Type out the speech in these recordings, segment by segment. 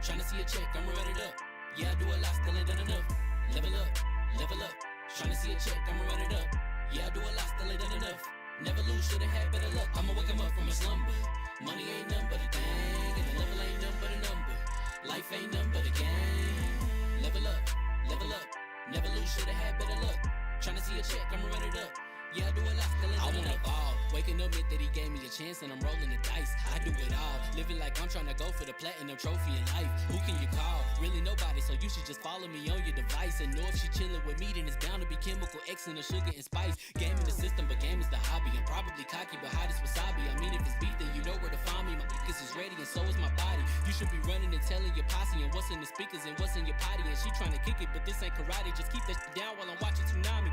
Tryna see a check, I'ma run it up. Yeah, I do a lot, still ain't done enough. Level up, level up. Tryna see a check, I'ma run it up. Yeah, I do a lot, still ain't done enough. Never lose, should've had better luck. I'ma wake 'em up from a slumber. Money ain't nothing but a thing, and the level ain't nothing but a number. Life ain't nothing but a game. Level up, level up. Never lose, should've had better luck. Tryna see a check, I'ma run it up. Yeah, I do a lot, still ain't done enough. I wanna ball. Waking up meant that he gave me a chance and I'm rolling the dice. I do it all, living like I'm trying to go for the platinum trophy in life. Who can you call? Really nobody, so you should just follow me on your device. And know if she chillin' with me, then it's bound to be chemical X and the sugar and spice. Game in the system, but game is the hobby. I'm probably cocky, but hot as wasabi. I mean, if it's beef, then you know where to find me. My niggas is ready and so is my body. You should be running and telling your posse and what's in the speakers and what's in your potty. And she trying to kick it, but this ain't karate. Just keep that shit down while I'm watching Tsunami.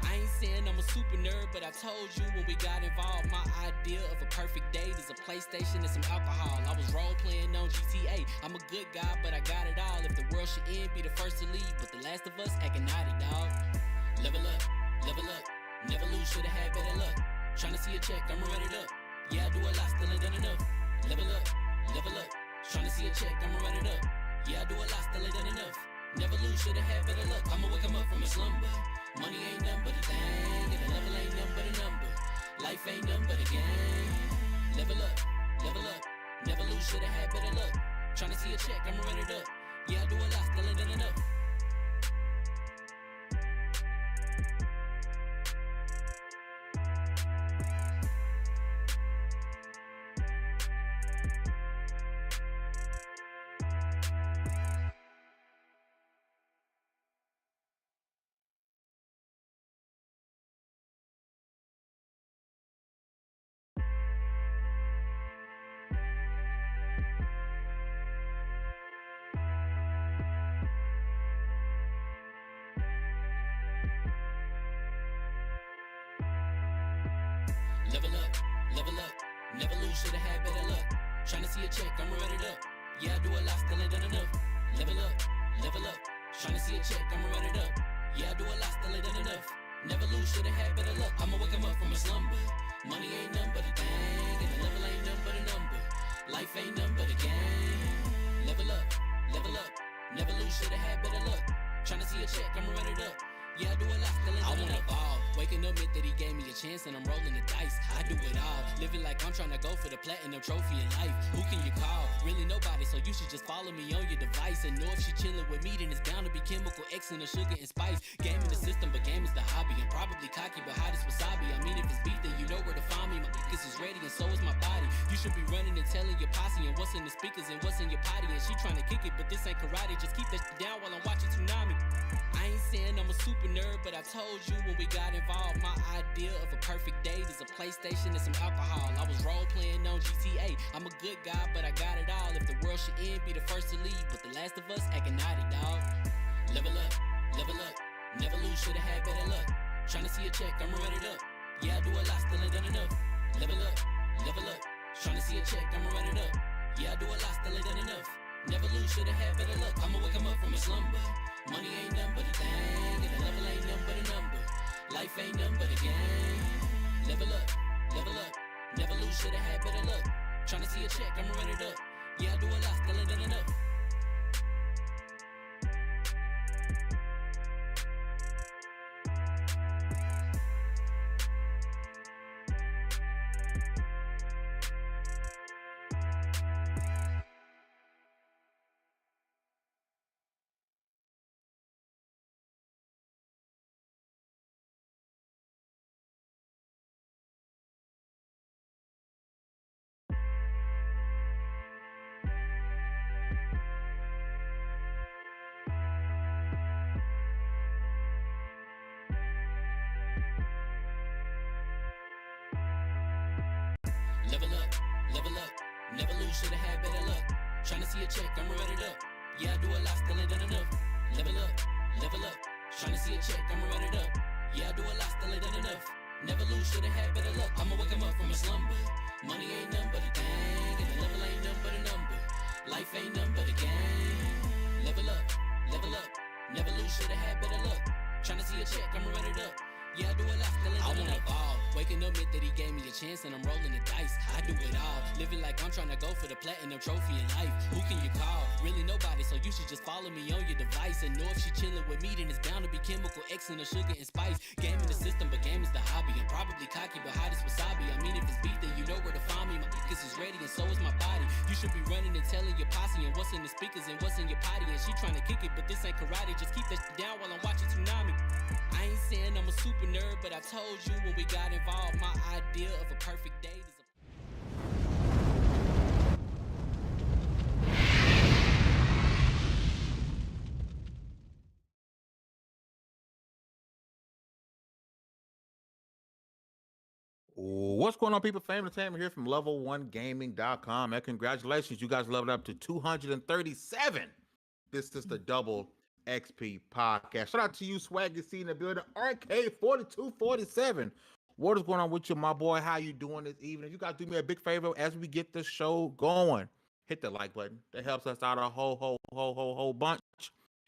I ain't saying I'm a super nerd, but I told you when we got involved, my idea of a perfect date is a PlayStation and some alcohol. I was role playing on GTA. I'm a good guy, but I got it all. If the world should end, be the first to leave, but the last of us acting naughty, dog. Level up, never lose, should've had better luck. Tryna see a check, I'ma run it up. Yeah, I do a lot, still ain't done enough. Level up, tryna see a check, I'ma run it up. Yeah, I do a lot, still ain't done enough. Never lose, should've had better luck. I'ma wake 'em up from a slumber. Money ain't nothing but a thing, and the level ain't nothing but a number. Life ain't nothing but a game. Level up, never lose, should've had better luck. Tryna see a check, I'ma run it up. Yeah, I do a lot, still ain't done enough. Never lose, should've had better luck. Tryna see a check, I'ma run it up. Yeah, I do a lot, still ain't done enough. Level up, tryna see a check, I'ma run it up. Yeah, I do a lot, still ain't done enough. Never lose, should've had better luck. I'ma wake 'em up from a slumber. Money ain't nothing but a thing, and the level ain't nothing but a number. Life ain't nothing but a game. Level up, never lose, should've had better luck. Tryna see a check, I'ma run it up. Yeah, I do a lot, still ain't done enough. I wanna ball. Waking up meant that he gave me a chance and I'm rolling the dice. I do it all, living like I'm trying to go for the platinum trophy in life. Who can you call? Really nobody, so you should just follow me on your device. And know if she chillin' with me, then it's bound to be chemical X and the sugar and spice. Game in the system, but game is the hobby. I'm probably cocky, but hot as wasabi. I mean, if it's beef, then you know where to find me. My niggas is ready and so is my body. You should be running and telling your posse and what's in the speakers and what's in your potty. And she trying to kick it, but this ain't karate. Just keep that shit down while I'm watching Tsunami. I ain't saying I'm a super nerd, but I told you when we got involved, my idea of a perfect date is a PlayStation and some alcohol. I was role playing on GTA. I'm a good guy, but I got it all. If the world should end, be the first to leave, but the last of us acting naughty, dog. Level up, never lose, should've had better luck. Tryna see a check, I'ma run it up. Yeah, I do a lot, still ain't done enough. Level up, tryna see a check, I'ma run it up. Yeah, I do a lot, still ain't done enough. Never lose, should've had better luck. I'ma wake 'em up from a slumber. Money ain't nothing but a thing, and the level ain't nothing but a number. Life ain't nothing but a game. Level up, never lose, should've had better luck. Tryna see a check, I'ma run it up. Yeah, I do a lot, still ain't done enough. Never lose, should've had better luck. Tryna see a check, I'ma run it up. Yeah, I do a lot, still ain't done enough. Level up, tryna see a check, I'ma run it up. Yeah, I do a lot, still ain't done enough. Never lose, should've had better luck. I'ma wake 'em up from a slumber. Money ain't nothing but a thing, and the level ain't nothing but a number. Life ain't nothing but a game. Level up, never lose, should've had better luck. Tryna see a check, I'ma run it up. Yeah, I do a lot, still ain't done enough. I wanna ball. Waking up meant that he gave me a chance and I'm rolling the dice. I do it all, living like I'm trying to go for the platinum trophy in life. Who can you call? Really nobody. you should just follow me on your device. And know if she chillin' with me, then it's bound to be chemical X and the sugar and spice. Game in the system, but game is the hobby. I'm probably cocky, but hot as wasabi. I mean, if it's beef, then you know where to find me. My niggas is ready, and so is my body. You should be running and telling your posse and what's in the speakers and what's in your potty. And she trying to kick it, but this ain't karate. Just keep that shit down while I'm watching Tsunami. I ain't saying I'm a super nerd, but I told you when we got involved, my idea of a perfect date is What's going on, people? Family Tamer here from level1gaming.com. And congratulations, you guys leveled up to 237. This is the Double XP podcast. Shout out to you, Swaggy C in the building, RK4247. What is going on with you, my boy? How you doing this evening? You guys do me a big favor as we get the show going. Hit the like button. That helps us out a whole bunch.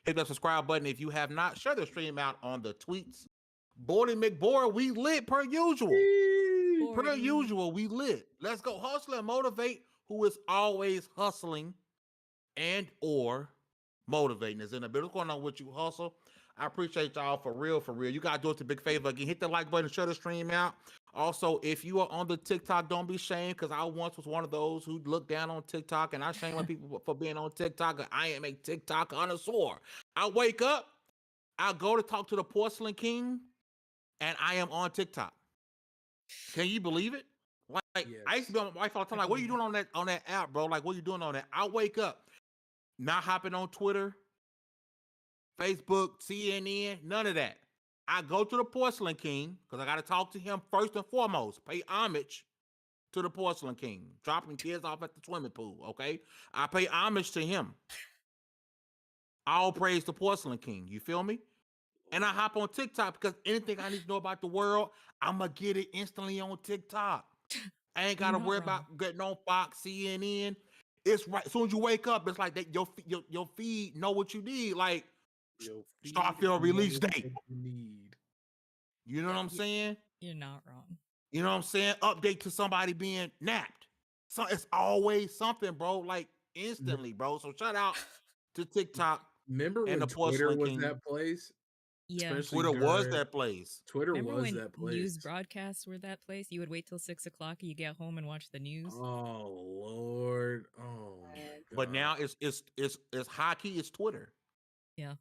Hit the subscribe button if you have not. Share the stream out on the tweets. Bordy McBoy, we lit per usual. Per usual, we lit. Let's go. Hustle and motivate, who is always hustling and or motivating. Is in the middle. What's going on with you, Hustle? I appreciate y'all for real. You guys do us a big favor again. Hit the like button, share the stream out. Also, if you are on the TikTok, don't be shamed, because I once was one of those who looked down on TikTok, and I shame on people for being on TikTok. I am a TikTok connoisseur. I wake up, I go to talk to the Porcelain King, and I am on TikTok. Can you believe it? Like yes. I used to be on my wife all the time. Like, what are you doing on that app, bro? Like, what are you doing on that? I wake up, not hopping on Twitter, Facebook, CNN, none of that. I go to the Porcelain King because I got to talk to him first and foremost. Pay homage to the Porcelain King. Dropping kids off at the swimming pool. Okay, I pay homage to him. All praise the Porcelain King. You feel me? And I hop on TikTok because anything I need to know about the world, I'm going to get it instantly on TikTok. I ain't got to worry about getting on Fox, CNN. It's right. As soon as you wake up, it's like that. Your feed know what you need. Like, Starfield release date. You know what I'm saying? You're not wrong. You know what I'm saying? Update to somebody being napped. So it's always something, bro. Like, instantly, bro. So shout out to TikTok. Remember when Twitter was that place? Yeah, Twitter was that place. Remember when news broadcasts were that place? You would wait till 6 o'clock and you get home and watch the news. Oh Lord! Oh my God. But now it's hockey. It's Twitter. Yeah.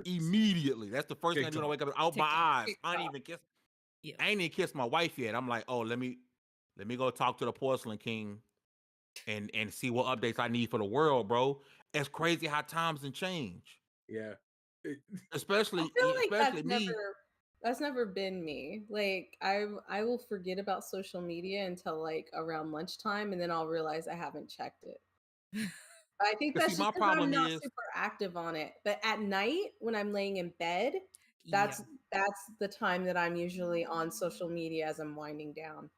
Immediately, that's the first thing I do when I wake up. Out my eyes. I ain't even kiss. Yeah. I ain't even kissed my wife yet. I'm like, oh, let me go talk to the Porcelain King, and see what updates I need for the world, bro. It's crazy how times can change. Yeah. Especially me. That's never been me. Like I will forget about social media until like around lunchtime, and then I'll realize I haven't checked it. I think that's just because I'm not super active on it. But at night when I'm laying in bed, that's the time that I'm usually on social media as I'm winding down.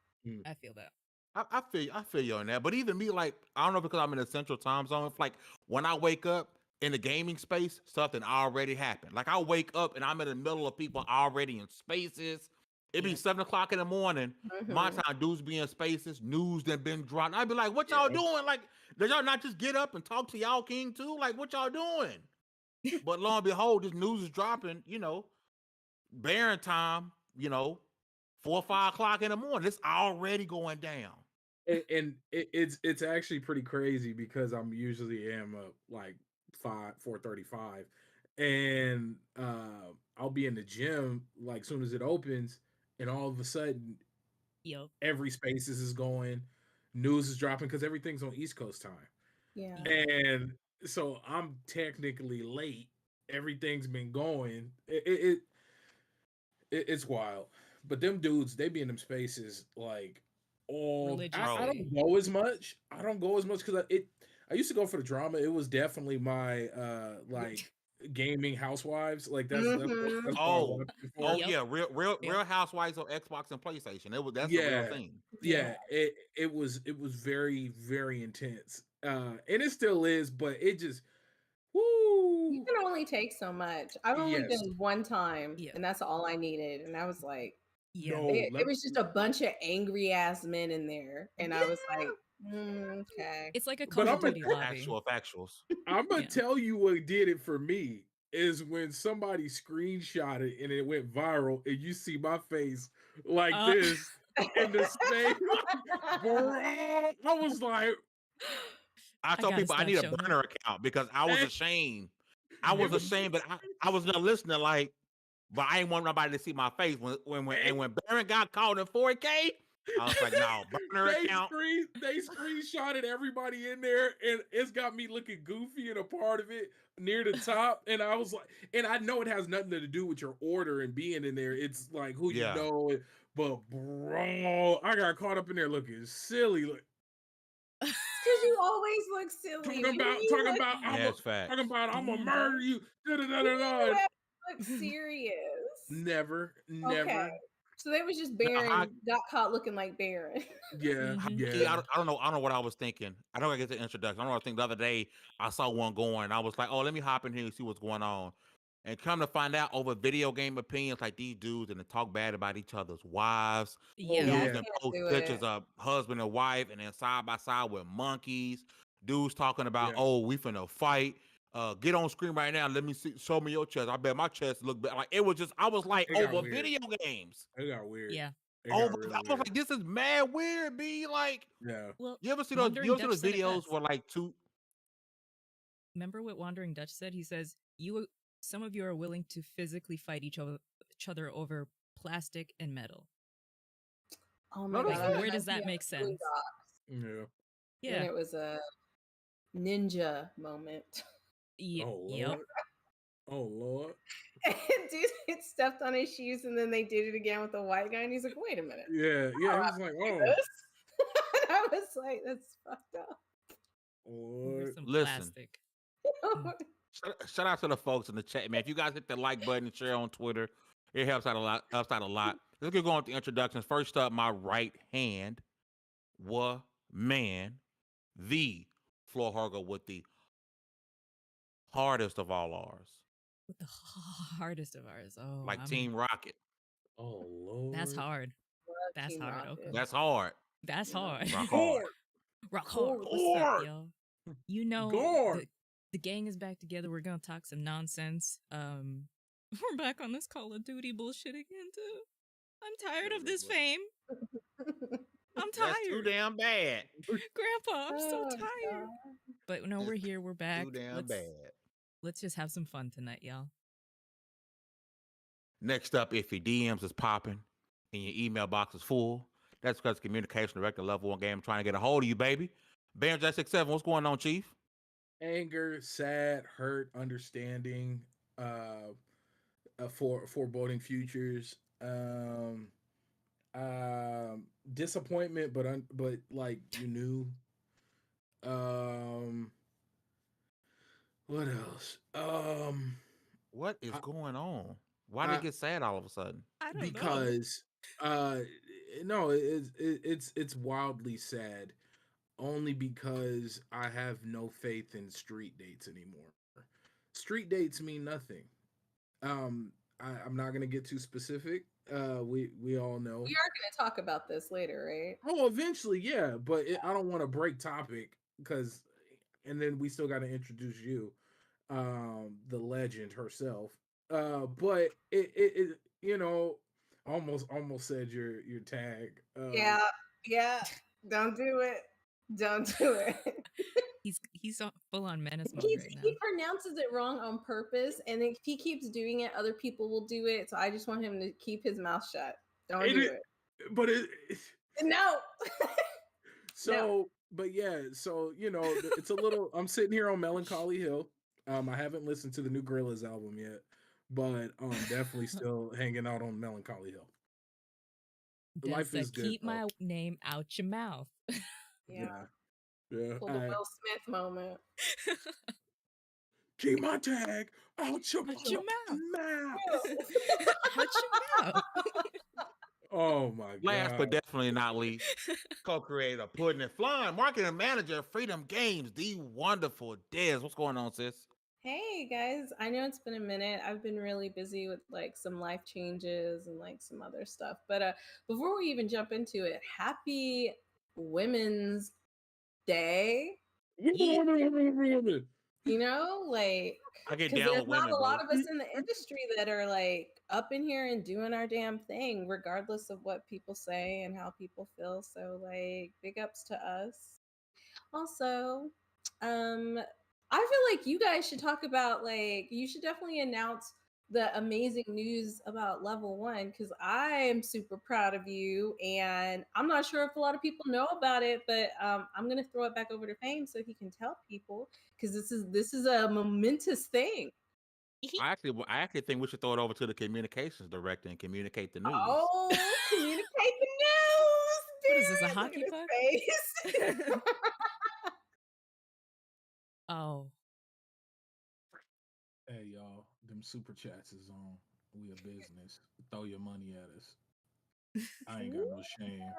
I feel that. I feel you on that. But even me, like, I don't know, because I'm in a central time zone. It's like when I wake up in the gaming space, something already happened. Like, I wake up and I'm in the middle of people already in spaces. It'd be 7 o'clock in the morning. My time, dudes be in spaces, news that been dropped. I'd be like, what y'all doing? Like, did y'all not just get up and talk to y'all king too? Like, what y'all doing? But lo and behold, this news is dropping, Baron time, 4 or 5 o'clock in the morning. It's already going down. And it's actually pretty crazy because I'm usually am up like 4:35, and I'll be in the gym like soon as it opens, and all of a sudden, every Spaces is going, news is dropping because everything's on East Coast time. Yeah, and so I'm technically late. Everything's been going. It's wild, but them dudes, they be in them spaces like all. I don't go as much. Because I used to go for the drama. It was definitely my like gaming housewives. Like that's yeah, real housewives on Xbox and PlayStation. That's the real thing. Yeah, it was very, very intense. And it still is, but it just you can only take so much. I've only been one time, and that's all I needed. And I was like, it was just a bunch of angry ass men in there, and I was like, Okay. It's like a Call of Duty lobby. Factuals. I'm gonna tell you what did it for me is when somebody screenshotted and it went viral, and you see my face like this in the same. I was like, I told people I need a burner account because I was ashamed. I was ashamed, but I was not listening. Like, but I didn't want nobody to see my face when Baron got caught in 4K. I was like, no, burner account. They screenshotted everybody in there, and it's got me looking goofy in a part of it near the top. And I was like, and I know it has nothing to do with your order and being in there. It's like who you know. But bro, I got caught up in there looking silly. Like, because you always look silly. Talking about, I'm gonna murder you. Look serious. Never. Okay. So that was just Baron got caught looking like Baron. Yeah. I don't know what I was thinking. I don't get the introduction. I don't know. I think the other day I saw one going. And I was like, oh, let me hop in here and see what's going on. And come to find out over video game opinions, like these dudes and they talk bad about each other's wives. Dudes and post pictures of husband and wife, and then side by side with monkeys. Dudes talking about, oh, we finna fight. Get on screen right now. Let me see. Show me your chest. I bet my chest look better. Like it was just. I was like over video games. It got weird. Yeah. I was like, this is mad weird. Be like, Well, you ever see those? You ever see those videos where like two? Remember what Wandering Dutch said? He says some of you are willing to physically fight each other over plastic and metal. Oh my god! Where does that make sense? Yeah. And it was a ninja moment. Oh Lord. Dude had stepped on his shoes and then they did it again with the white guy and he's like, wait a minute. Yeah. He was like, oh. I was like, that's fucked up. Listen. Shout out to the folks in the chat, man. If you guys hit the like button and share on Twitter, it helps out a lot. Let's get going with the introductions. First up, my right hand, man, the floor hugger with the hardest of all ours. With the hardest of ours. Oh, like Team Rocket. Oh Lord. That's hard. That's hard. Okay. That's hard. That's hard. Rock hard. Rock hard. What's up, y'all? You know, the gang is back together. We're gonna talk some nonsense. We're back on this Call of Duty bullshit again too. I'm tired of this fame. I'm tired. That's too damn bad. Grandpa, I'm so tired. God. But no, we're here. We're back. Too damn bad. Let's just have some fun tonight, y'all. Next up, if your DMs is popping and your email box is full, that's because communication director level 1 game trying to get a hold of you, baby. Baron J67, what's going on, Chief? Anger, sad, hurt, understanding, foreboding futures, disappointment, but like you knew. What else? What is going on? Why did it get sad all of a sudden? I don't know. No, it's wildly sad. Only because I have no faith in street dates anymore. Street dates mean nothing. I'm not gonna get too specific. We all know. We are gonna talk about this later, right? Oh, eventually, yeah. But I don't want to break topic because, and then we still got to introduce you, the legend herself. But it you know, almost said your tag. Yeah. Don't do it. Don't do it. He's full on menace mode right now. He pronounces it wrong on purpose, and if he keeps doing it, other people will do it. So I just want him to keep his mouth shut. Don't do it. But no. So, no. But yeah, so you know, it's a little. I'm sitting here on Melancholy Hill. I haven't listened to the new Gorillaz album yet, but definitely still hanging out on Melancholy Hill. Life is good. Keep my name out your mouth. Yeah. Pull the Will Smith moment. Keep my tag out your mouth. Out your mouth. Oh my god. Last but definitely not least, co-creator, Pudding and Flying, marketing manager, Freedom Games, the wonderful Des. What's going on, sis? Hey guys, I know it's been a minute. I've been really busy with like some life changes and like some other stuff. But before we even jump into it, happy Women's day. You know, like, I get because down there's with not women, a lot bro. of us in the industry that are like up in here and doing our damn thing, regardless of what people say and how people feel. So, like, big ups to us. Also, I feel like you guys should talk about, like, you should definitely announce the amazing news about level 1, because I am super proud of you, and I'm not sure if a lot of people know about it, but I'm gonna throw it back over to Fame so he can tell people, because this is a momentous thing. I actually think we should throw it over to the communications director and communicate the news. Oh, communicate the news! What is this, a hockey puck? Face. Oh. Hey y'all, them super chats is on. We a business. Throw your money at us. I ain't got no shame.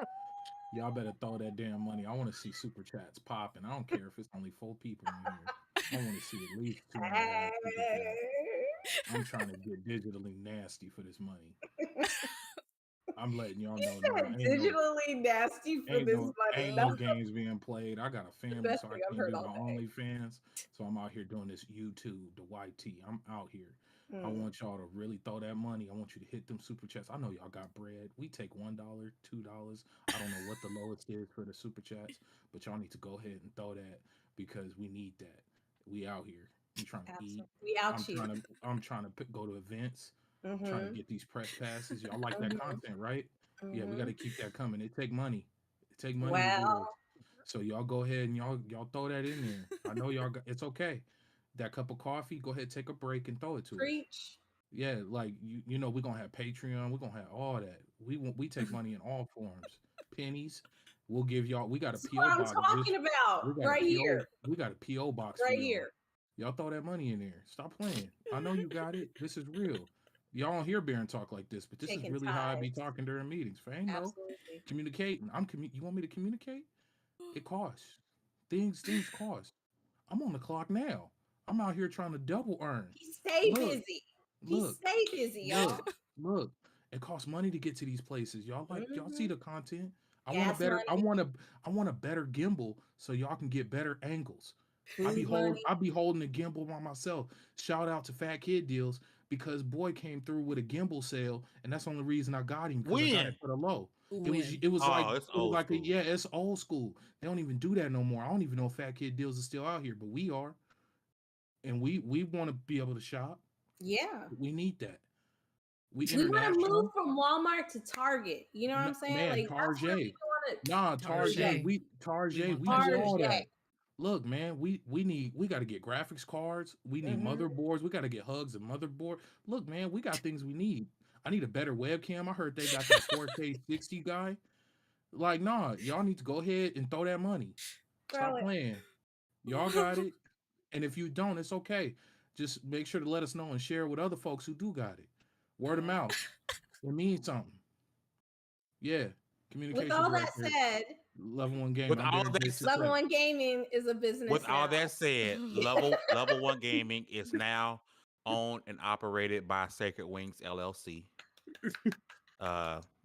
Y'all better throw that damn money. I want to see super chats popping. I don't care if it's only 4 people in here. I want to see at least 2.5 super chats. I'm trying to get digitally nasty for this money. I'm letting y'all know. Digitally nasty for this money. Ain't no games being played. I got a family, so I can't do the OnlyFans. So I'm out here doing this YouTube, the YT. I'm out here. I want y'all to really throw that money. I want you to hit them super chats. I know y'all got bread. We take $1, $2. I don't know what the lowest is for the super chats, but y'all need to go ahead and throw that because we need that. We out here. We trying to eat. We out here. I'm trying to go to events. Trying to get these press passes. Y'all like that content, right? Yeah, we got to keep that coming. It take money. It take money to do this. So y'all go ahead and y'all throw that in there. I know y'all got, it's okay. That cup of coffee, go ahead, take a break and throw it to us. Yeah, like you know, we're gonna have Patreon, we're gonna have all that. We take money in all forms. Pennies. We'll give y'all, we got a PO box. I'm talking about right here. We got a PO box right for here. Y'all throw that money in there. Stop playing. I know you got it. This is real. Y'all don't hear Baron talk like this, but this is really how I be talking during meetings. Fang, no, communicating. You want me to communicate? It costs. Things cost. I'm on the clock now. I'm out here trying to double earn. He stay busy. He stay busy, y'all. Look. It costs money to get to these places. Y'all y'all see the content. I want a better gimbal so y'all can get better angles. I be holding the gimbal by myself. Shout out to Fat Kid Deals because boy came through with a gimbal sale, and that's the only reason I got him because I got it for the low. It was like it's old school. They don't even do that no more. I don't even know if Fat Kid Deals is still out here, but we are, and we want to be able to shop. Yeah, we need that. We want to move from Walmart to Target. You know what I'm saying? Man, like Target. Target. We do all that. Look, man, we got to get graphics cards. We need motherboards. We got to get hugs and motherboard. Look, man, we got things we need. I need a better webcam. I heard they got that 4K 60 guy. Like, nah, y'all need to go ahead and throw that money. Stop playing. Y'all got it. And if you don't, it's okay. Just make sure to let us know and share with other folks who do got it. Word of mouth. It means something. Yeah. Communication. With all that said, Level 1 gaming. Level 1 gaming is a business. With all that said, Level 1 gaming is now owned and operated by Sacred Wings LLC.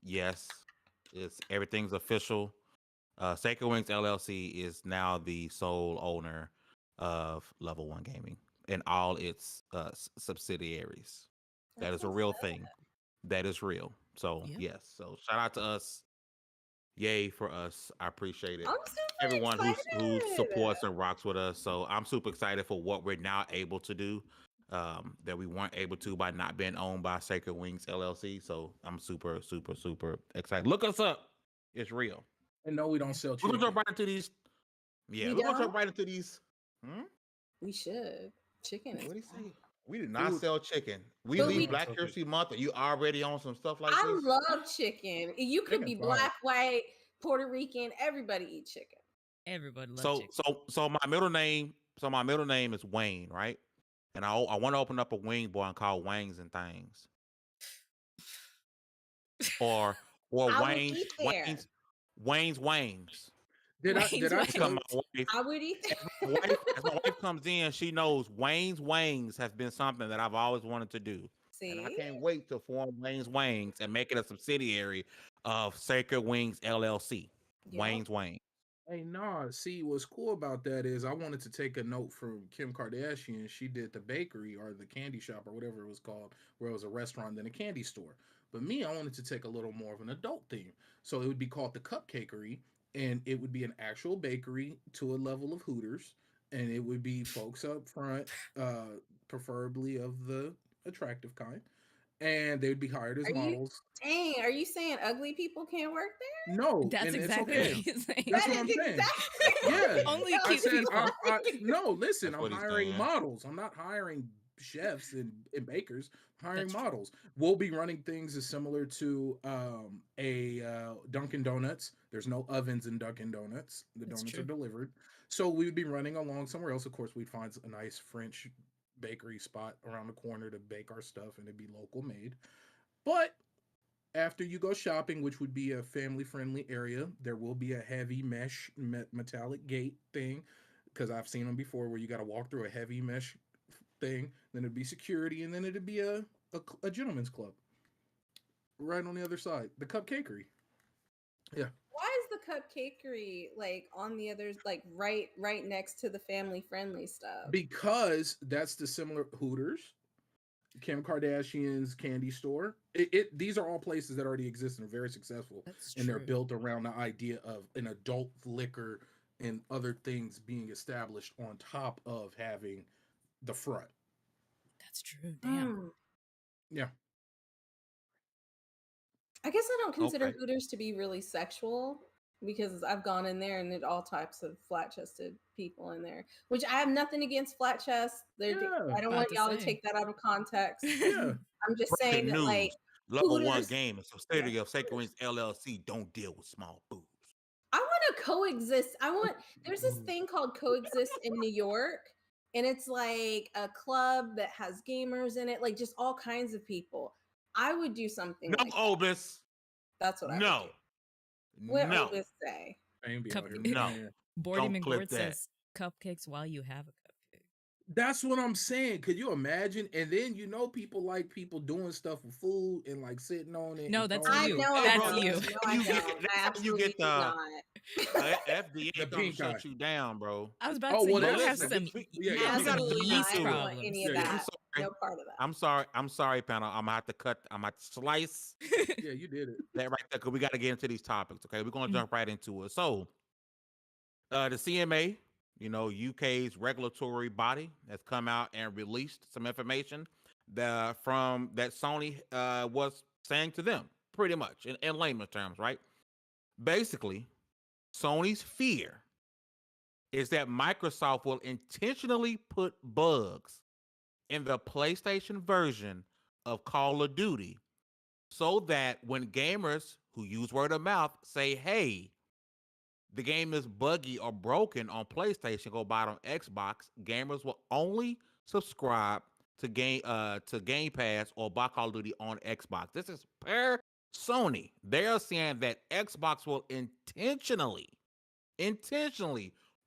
Yes, everything's official. Sacred Wings LLC is now the sole owner of Level 1 Gaming and all its subsidiaries. That is a real thing. That is real. So yes. So shout out to us. Yay for us. I appreciate it. Everyone who supports and rocks with us. So I'm super excited for what we're now able to do that we weren't able to by not being owned by Sacred Wings LLC. So I'm super, super, super excited. Look us up. It's real. And no, we don't sell chicken. We're going to jump right into these. Yeah, we're going to jump right into these. We should. Chicken. What do you say? We do not sell chicken. We leave Black History Month. Are you already on some stuff like this? I love chicken. You could be black, white, Puerto Rican. Everybody eat chicken. Everybody loves chicken. So my middle name is Wayne, right? And I want to open up a wing bar called Wangs and Things. Or Wayne's. Did I become my wife? I would eat that. As my wife comes in, she knows Wayne's Wangs has been something that I've always wanted to do. See? And I can't wait to form Wayne's Wangs and make it a subsidiary of Sacred Wings LLC. Yep. Wayne's Wang. Hey, nah. See, what's cool about that is I wanted to take a note from Kim Kardashian. She did the bakery or the candy shop or whatever it was called, where it was a restaurant then a candy store. But me, I wanted to take a little more of an adult theme. So it would be called the Cupcakery, and it would be an actual bakery to a level of Hooters, and it would be folks up front, preferably of the attractive kind, and they would be hired as models. Are you saying ugly people can't work there? No, That's and exactly it's okay. what he's saying. That's what I'm saying. Exactly Yeah, Only I cute said, people. no, listen, That's I'm what he's hiring saying. models. I'm not hiring chefs and bakers. I'm hiring That's true. models. We'll be running things as similar to a Dunkin' Donuts. There's no ovens in Dunkin' Donuts. The That's donuts true. are delivered. So we would be running along somewhere else. Of course, we'd find a nice French bakery spot around the corner to bake our stuff, and it'd be local made. But after you go shopping, which would be a family friendly area, there will be a heavy mesh metallic gate thing, because I've seen them before where you got to walk through a heavy mesh thing. Then it'd be security, and then it'd be a gentleman's club right on the other side. The Cupcakery. Yeah. Why is the Cupcakery like on the others, like right next to the family friendly stuff? Because that's the similar Hooters, Kim Kardashian's candy store. These are all places that already exist and are very successful. That's and they're true. built around the idea of an adult liquor and other things being established on top of having the front. That's true. Damn. Yeah. I guess I don't consider Okay. Hooters to be really sexual because I've gone in there and there's all types of flat chested people in there, which I have nothing against flat chests. Yeah. I don't About want to y'all to say. take that out of context. Yeah. I'm just saying Breaking that, like, news. Level 1 Hooters, gaming. So Studio of Sacred Wings LLC don't deal with small boobs. I want to coexist. There's this thing called Coexist in New York, and it's like a club that has gamers in it, like just all kinds of people. I would do something No, like that. Obis. That's what I would No. do. What No. Obis say? I ain't be Cup- out here No. playing. Bordy Don't clip McGord that. says cupcakes while you have a cupcake. That's what I'm saying. Could you imagine? And then people like people doing stuff with food and like sitting on it. No, and that's throwing I you. it. know I That's don't. you. No, I You don't. get- I that's how you absolutely get do the- not. FDA The come pink shut eye. you down, bro. I was about Oh, to say well, you listen, have some, yeah, you yeah, have we some gotta Absolutely get yeast into it. not doing problems. any of Yeah, yeah. that. I'm No part of that. I'm sorry, panel. I'm gonna have to cut. I'm gonna have to slice Yeah, you did it. that right there because we got to get into these topics. Okay, we're gonna jump right into it. So, the CMA, UK's regulatory body, has come out and released some information that Sony was saying to them, pretty much in layman's terms, right? Basically, Sony's fear is that Microsoft will intentionally put bugs in the PlayStation version of Call of Duty so that when gamers who use word of mouth say, hey, the game is buggy or broken on PlayStation, go buy it on Xbox, gamers will only subscribe to Game Pass or buy Call of Duty on Xbox. This is per Sony. They are saying that Xbox will intentionally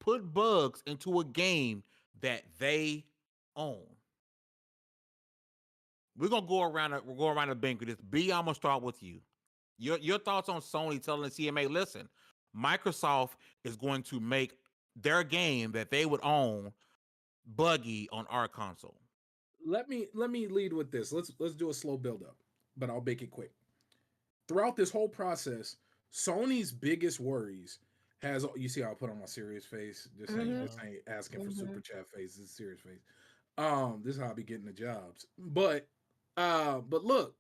put bugs into a game that they own. We're gonna go around the bank with this. B, I'm gonna start with you. Your thoughts on Sony telling the CMA, listen, Microsoft is going to make their game that they would own buggy on our console. Let me lead with this. Let's do a slow build up, but I'll make it quick. Throughout this whole process, Sony's biggest worries you see how I put on my serious face. This ain't asking for super chat face. This is serious face. This is how I be getting the jobs. But look,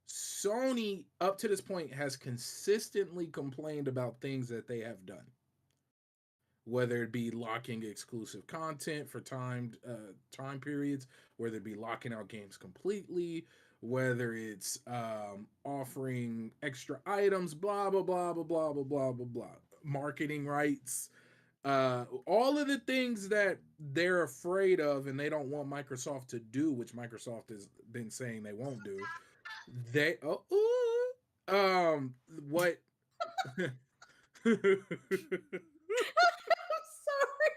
Sony up to this point has consistently complained about things that they have done, whether it be locking exclusive content for time periods, whether it be locking out games completely, whether it's offering extra items, blah blah blah blah blah blah blah blah blah, marketing rights, all of the things that they're afraid of and they don't want Microsoft to do, which Microsoft has been saying they won't do. What? I'm sorry.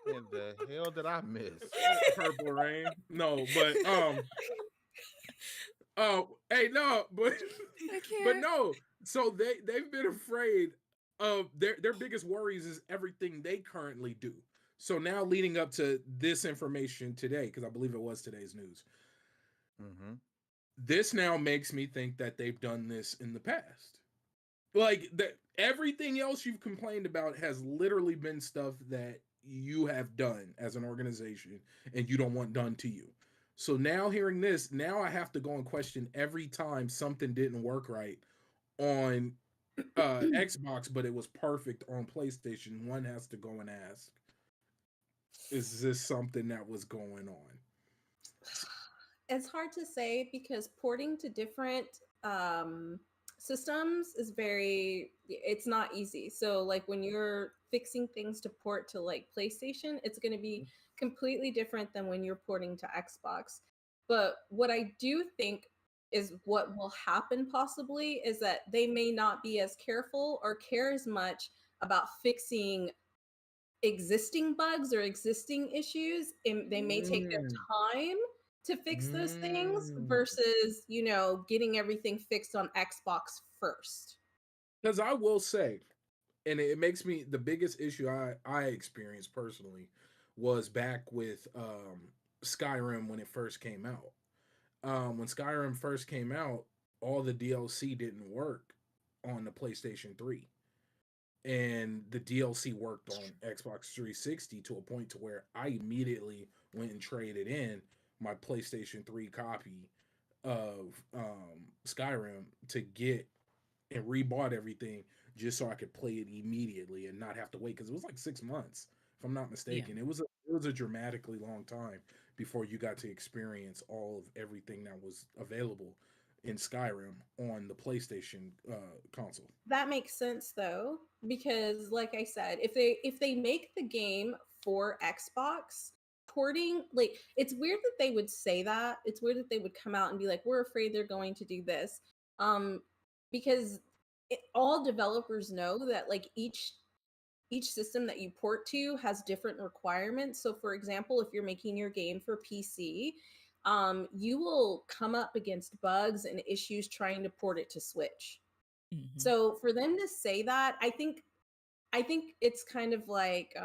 In the hell did I miss? Purple Rain. No, but Oh, hey, no, but I can't. but no. So they've been afraid of their biggest worries is everything they currently do. So now leading up to this information today, because I believe it was today's news, this now makes me think that they've done this in the past. Like that, everything else you've complained about has literally been stuff that you have done as an organization and you don't want done to you. So now hearing this, now I have to go and question every time something didn't work right on Xbox, but it was perfect on PlayStation. One has to go and ask, is this something that was going on? It's hard to say because porting to different systems is it's not easy. So like when you're fixing things to port to like PlayStation, it's going to be completely different than when you're porting to Xbox. But what I do think is what will happen possibly is that they may not be as careful or care as much about fixing existing bugs or existing issues. They may take their time to fix those things versus, getting everything fixed on Xbox first. Because I will say, and it makes me, the biggest issue I experienced personally was back with Skyrim when it first came out. When Skyrim first came out, all the DLC didn't work on the PlayStation 3. And the DLC worked on Xbox 360 to a point to where I immediately went and traded in my PlayStation 3 copy of Skyrim to get and rebought everything just so I could play it immediately and not have to wait, because it was like 6 months, if I'm not mistaken. Yeah. It was a dramatically long time before you got to experience all of everything that was available in Skyrim on the PlayStation console. That makes sense though, because like I said, if they make the game for Xbox, porting, like, it's weird that they would say that. It's weird that they would come out and be like, we're afraid they're going to do this. Because all developers know that like each system that you port to has different requirements. So for example, if you're making your game for PC, you will come up against bugs and issues trying to port it to Switch. Mm-hmm. So for them to say that, I think it's kind of like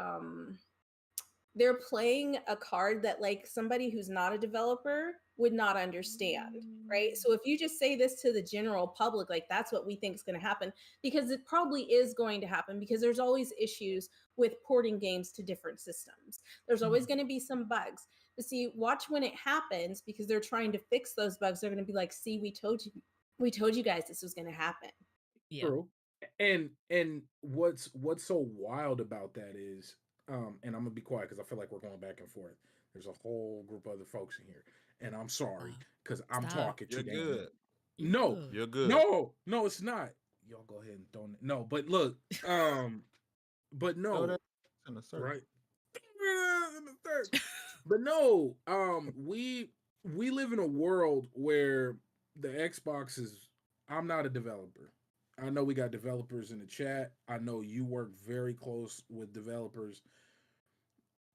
they're playing a card that like somebody who's not a developer would not understand, right? So if you just say this to the general public, like that's what we think is going to happen, because it probably is going to happen, because there's always issues with porting games to different systems. There's always going to be some bugs. But see, watch when it happens, because they're trying to fix those bugs. They're going to be like, see, we told you guys this was going to happen. Yeah. True. And what's so wild about that is, and I'm gonna be quiet because I feel like we're going back and forth. There's a whole group of other folks in here, and I'm sorry because I'm talking to them. You're good. No, you're good. No, it's not. Y'all go ahead and don't. No, but look, but no, right? But no, we live in a world where the Xbox is. I'm not a developer. I know we got developers in the chat. I know you work very close with developers.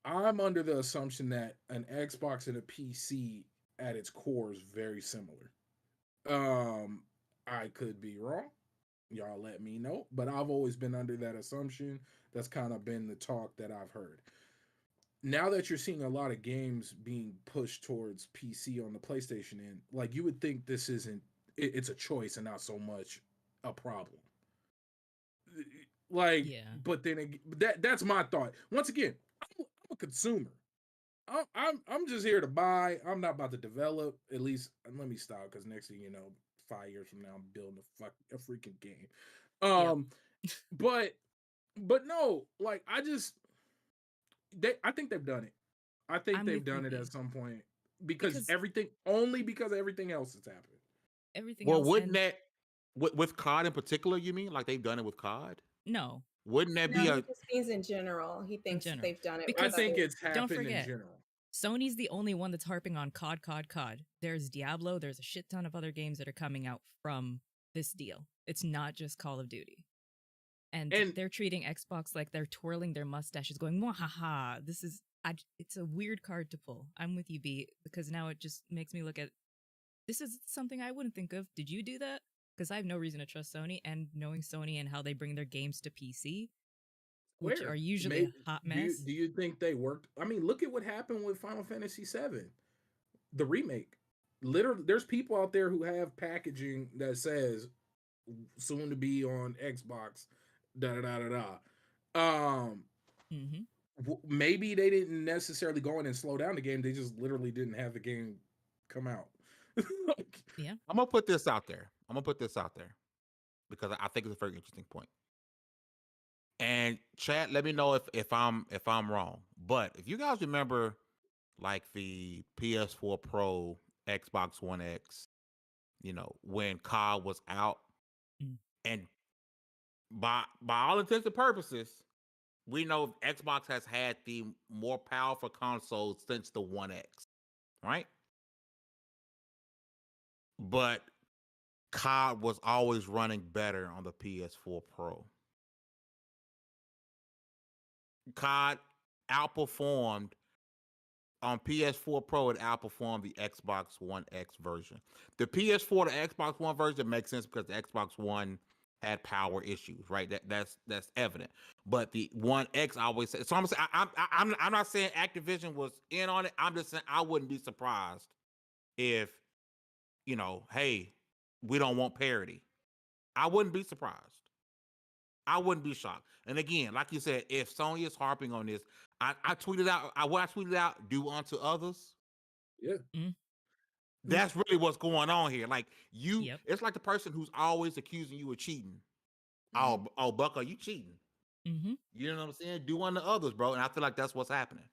I'm under the assumption that an Xbox and a PC at its core is very similar. I could be wrong. Y'all let me know. But I've always been under that assumption. That's kind of been the talk that I've heard. Now that you're seeing a lot of games being pushed towards PC on the PlayStation end, like you would think this isn't, it's a choice and not so much a problem. Like, yeah. But then that's my thought. Once again, I'm a consumer. I'm just here to buy. I'm not about to develop. At least let me stop, because next thing you know, 5 years from now, I'm building a freaking game. But no, like I think they've done it. I think they've done it at some point because everything else has happened. Everything else. Wouldn't that with COD in particular? You mean like they've done it with COD? No. Wouldn't that be he just means in general. He thinks they've done it. I think it's happened in general. Sony's the only one that's harping on COD. There's Diablo. There's a shit ton of other games that are coming out from this deal. It's not just Call of Duty. And they're treating Xbox like they're twirling their mustaches going, "Mwahaha, this is..." it's a weird card to pull. I'm with you, B, because now it just makes me look at this is something I wouldn't think of. Did you do that? Because I have no reason to trust Sony, and knowing Sony and how they bring their games to PC, which are usually a hot mess. Do you think they worked? I mean, look at what happened with Final Fantasy VII, the remake. Literally, there's people out there who have packaging that says soon to be on Xbox, da da da da da. Maybe they didn't necessarily go in and slow down the game. They just literally didn't have the game come out. Yeah, I'm gonna put this out there. Because I think it's a very interesting point. And chat, let me know if I'm wrong. But if you guys remember, like the PS4 Pro, Xbox One X, when COD was out, and by all intents and purposes, we know Xbox has had the more powerful consoles since the One X, right? But COD was always running better on the PS4 Pro. COD outperformed on PS4 Pro. It outperformed the Xbox One X version. The PS4 to Xbox One version makes sense because the Xbox One had power issues, right? That's evident. But the One X, I always say. So I'm not saying Activision was in on it. I'm just saying I wouldn't be surprised if, hey, we don't want parity. I wouldn't be surprised. I wouldn't be shocked. And again, like you said, if Sony is harping on this, I tweeted out, do unto others. Yeah. Mm-hmm. That's really what's going on here. Like it's like the person who's always accusing you of cheating. Oh, Buck, are you cheating? Mm-hmm. You know what I'm saying? Do unto others, bro. And I feel like that's what's happening.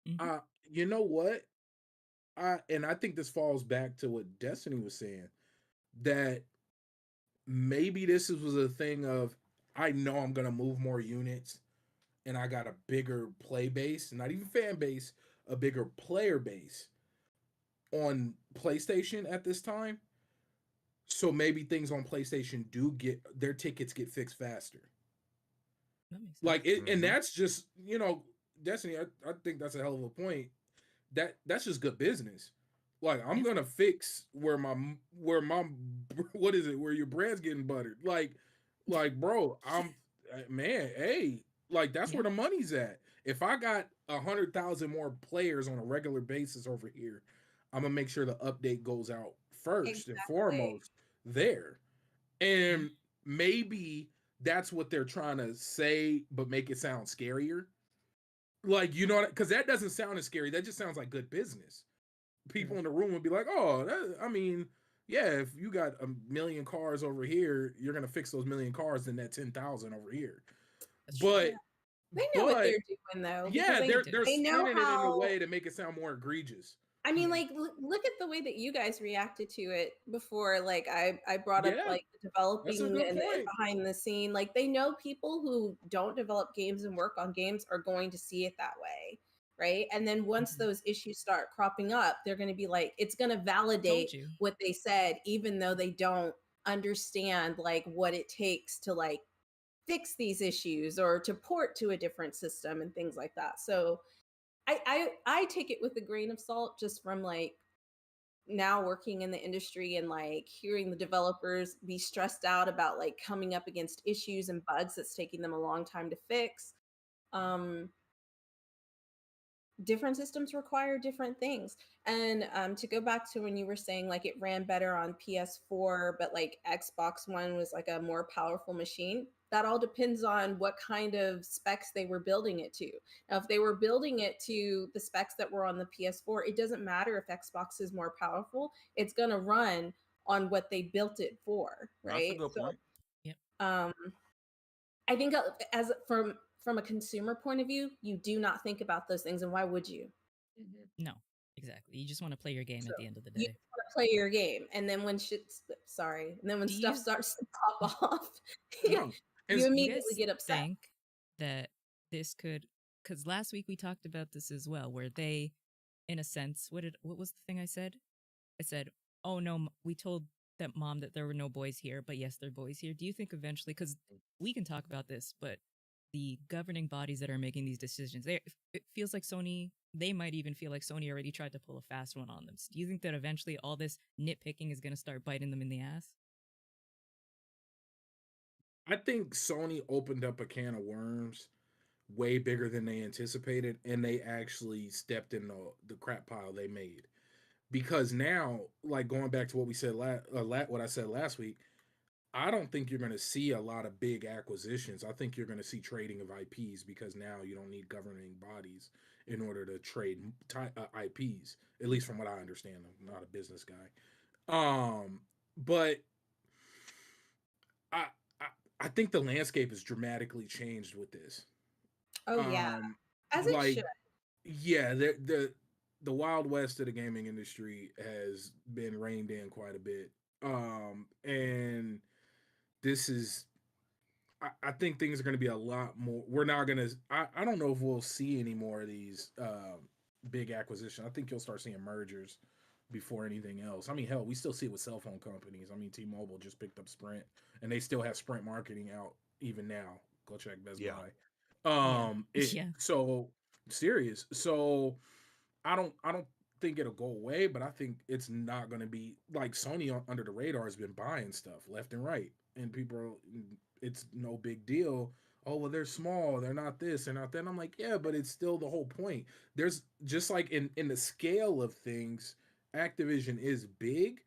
Mm-hmm. You know what? And I think this falls back to what Destiny was saying, that maybe this was a thing of, I know I'm gonna move more units, and I got a bigger play base, not even fan base, a bigger player base on PlayStation at this time. So maybe things on PlayStation get tickets get fixed faster. That makes sense. Like it, and that's just, Destiny. I think that's a hell of a point. That's just good business. Like, I'm gonna fix where my what is it, where your bread's getting buttered. Like bro, man, hey, like that's where the money's at. If I got 100,000 more players on a regular basis over here, I'm gonna make sure the update goes out first and foremost there. And maybe that's what they're trying to say, but make it sound scarier. Like, because that doesn't sound as scary. That just sounds like good business. People in the room would be like, oh, yeah, if you got 1 million cars over here, you're going to fix those 1 million cars in that 10,000 over here. But they know what they're doing, though. Yeah, they're spinning it in a way to make it sound more egregious. I mean, like, look at the way that you guys reacted to it before. Like, I brought up, like, the developing and behind the scene. Like, they know people who don't develop games and work on games are going to see it that way, right? And then once those issues start cropping up, they're going to be like, it's going to validate what they said, even though they don't understand, like, what it takes to, like, fix these issues or to port to a different system and things like that. So I take it with a grain of salt, just from like now working in the industry and like hearing the developers be stressed out about like coming up against issues and bugs that's taking them a long time to fix. Different systems require different things. And to go back to when you were saying like it ran better on PS4, but like Xbox One was like a more powerful machine, that all depends on what kind of specs they were building it to. Now, if they were building it to the specs that were on the PS4, it doesn't matter if Xbox is more powerful. It's going to run on what they built it for, right? That's a good point. Yep. I think as from a consumer point of view, you do not think about those things. And why would you? No, exactly. You just want to play your game at the end of the day. You want to play your game. And then when stuff starts to pop off, you immediately get upset. Think that this could, because last week we talked about this as well, where they, in a sense, what was the thing I said? I said, oh no, we told that mom that there were no boys here, but yes, there are boys here. Do you think eventually, because we can talk about this, but the governing bodies that are making these decisions, it feels like Sony, they might even feel like Sony already tried to pull a fast one on them. So do you think that eventually all this nitpicking is going to start biting them in the ass? I think Sony opened up a can of worms way bigger than they anticipated, and they actually stepped in the crap pile they made. Because now, like going back to what we said what I said last week, I don't think you're going to see a lot of big acquisitions. I think you're going to see trading of IPs because now you don't need governing bodies in order to trade IPs. At least from what I understand, I'm not a business guy. But I, I I think the landscape has dramatically changed with this. Oh yeah, as it Like should. yeah, the Wild West of the gaming industry has been reined in quite a bit. And this is I think things are going to be a lot more. We're not going to. I don't know if we'll see any more of these big acquisitions. I think you'll start seeing mergers before anything else. I mean, hell, we still see it with cell phone companies. I mean, T-Mobile just picked up Sprint, and they still have Sprint marketing out even now. Go check Best Buy. Yeah. So serious. So I don't think it'll go away, but I think it's not going to be like Sony under the radar has been buying stuff left and right, and people, it's no big deal. Oh well, they're small, they're not this, they're not that. And I'm like, yeah, but it's still the whole point. There's just like in the scale of things, Activision is big,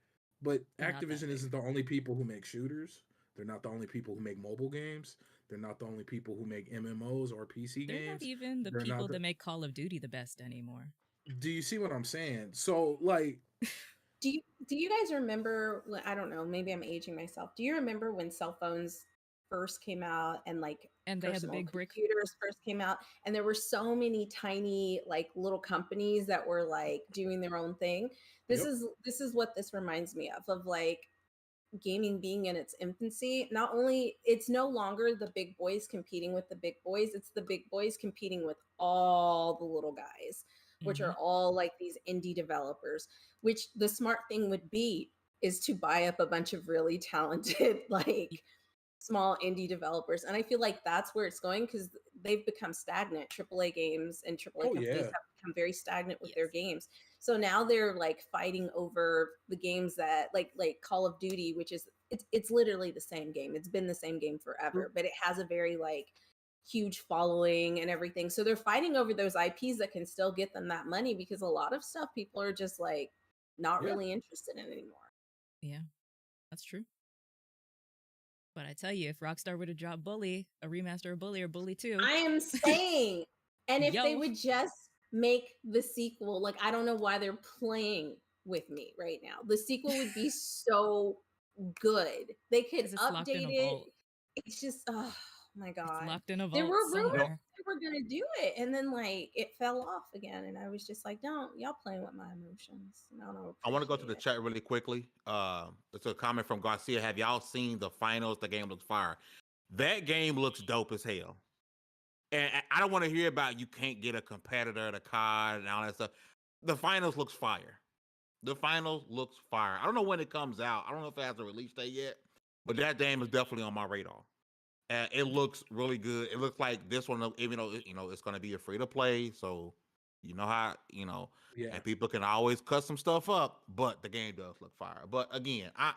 but They're not that Activision big. isn't the only people who make shooters. They're not the only people who make mobile games. They're not the only people who make MMOs or PC They're games. not even the They're not people the, that make Call of Duty the best anymore. do you see what I'm saying? So like, Do you guys remember? I don't know. Maybe I'm aging myself. Do you remember when cell phones first came out and like And they had the personal big brick. computers first came out, and there were so many tiny like little companies that were like doing their own thing. This Yep. is what this reminds me of like gaming being in its infancy. Not only it's no longer the big boys competing with the big boys, it's the big boys competing with all the little guys, which are all like these indie developers, which the smart thing would be is to buy up a bunch of really talented like small indie developers. And I feel like that's where it's going because they've become stagnant. AAA games and AAA Oh companies yeah. have become very stagnant with their games. So now they're like fighting over the games that like Call of Duty, which is it's literally the same game. It's been the same game forever, but it has a very like huge following and everything. So they're fighting over those IPs that can still get them that money because a lot of stuff people are just like not really interested in anymore. Yeah, that's true. But I tell you, if Rockstar were to drop Bully, a remaster of Bully or Bully 2. I am saying, and if they would just make the sequel, like I don't know why they're playing with me right now. The sequel would be so good. They could update it. It's just, oh my God. It's locked in a vault There were rumors somewhere. they were going to do it, and then like it fell off again. And I was just like, don't, y'all playing with my emotions. I want to go to the chat really quickly. It's a comment from Garcia. Have y'all seen the finals? The game looks fire. That game looks dope as hell. And I don't want to hear about you can't get a competitor, the COD, and all that stuff. The finals looks fire. The finals looks fire. I don't know when it comes out. I don't know if it has a release date yet, but that game is definitely on my radar. It looks really good. It looks like this one, even though it's going to be a free to play, so you know how and people can always cut some stuff up, but the game does look fire. But again, I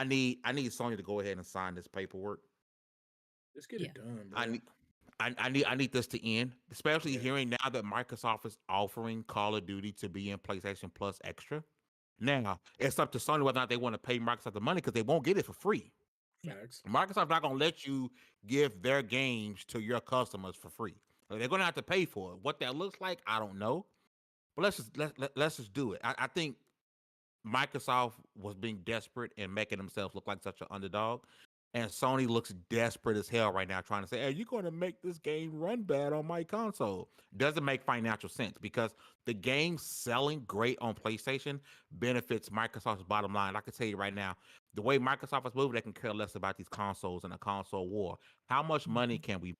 need Sony to go ahead and sign this paperwork. Let's get it done, bro. I need this to end, especially hearing now that Microsoft is offering Call of Duty to be in PlayStation Plus Extra. Now it's up to Sony whether or not they want to pay Microsoft the money because they won't get it for free. Facts. Microsoft's not going to let you give their games to your customers for free. They're going to have to pay for it. What that looks like, I don't know. But let's just do it. I think Microsoft was being desperate and making themselves look like such an underdog. And Sony looks desperate as hell right now, trying to say, hey, you're going to make this game run bad on my console. Doesn't make financial sense because the game selling great on PlayStation benefits Microsoft's bottom line. I can tell you right now, the way Microsoft is moving, they can care less about these consoles and a console war. How much money can we?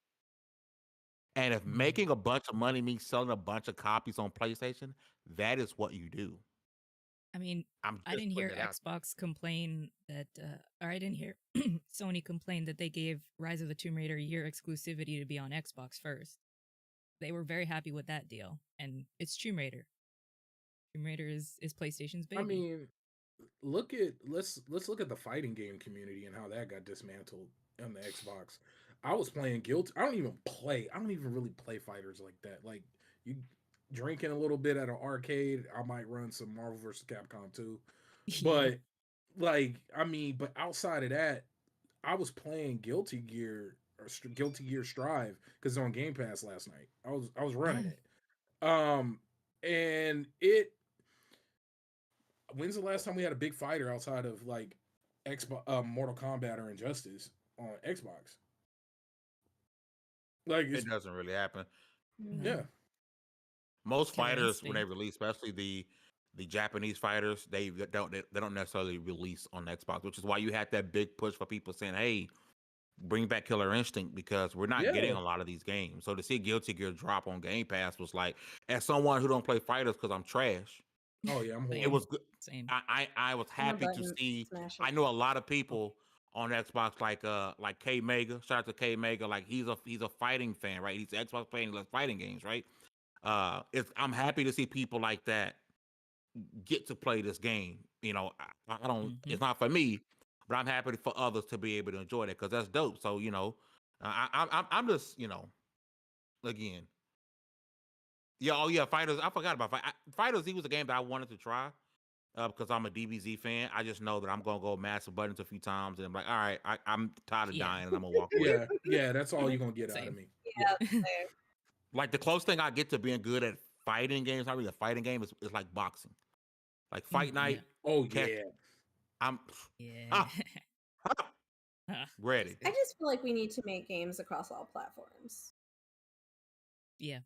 And if making a bunch of money means selling a bunch of copies on PlayStation, that is what you do. I mean, I didn't hear Xbox complain that, or I didn't hear Sony complain that they gave Rise of the Tomb Raider a year exclusivity to be on Xbox first. They were very happy with that deal, and it's Tomb Raider. Tomb Raider is PlayStation's baby. I mean, let's look at the fighting game community and how that got dismantled on the Xbox. I was playing Guilty. I don't even really play fighters like that. Like, you drinking a little bit at an arcade, I might run some Marvel vs. Capcom 2. But but outside of that, I was playing Guilty Gear Strive because it's on Game Pass last night. I was running it. And it when's the last time we had a big fighter outside of like Xbox, Mortal Kombat or Injustice on Xbox? Like, it doesn't really happen. Yeah. Most fighters when they release, especially the Japanese fighters, they don't necessarily release on Xbox, which is why you had that big push for people saying, "Hey, bring back Killer Instinct," because we're not getting a lot of these games. So to see Guilty Gear drop on Game Pass was like, as someone who don't play fighters because I'm trash. Oh yeah, I'm horrible. It was good. Same. I was happy to see. I know a lot of people on Xbox like K Mega. Shout out to K Mega. Like he's a fighting fan, right? He's an Xbox fan. He loves fighting games, right? I'm happy to see people like that get to play this game. You know, I don't. It's not for me, but I'm happy for others to be able to enjoy that because that's dope. So you know, I'm just again. Yeah, oh yeah, Fighters. I forgot about Fighters. He was a game that I wanted to try because I'm a DBZ fan. I just know that I'm gonna go master buttons a few times, and I'm like, all right, I'm tired of dying, and I'm gonna walk away. Yeah, that's all you're gonna get out of me. Yeah. Like the closest thing I get to being good at fighting games, not really a fighting game, is like boxing, like Fight Night. Yeah. Oh yeah, I'm ready. I just feel like we need to make games across all platforms. Yeah.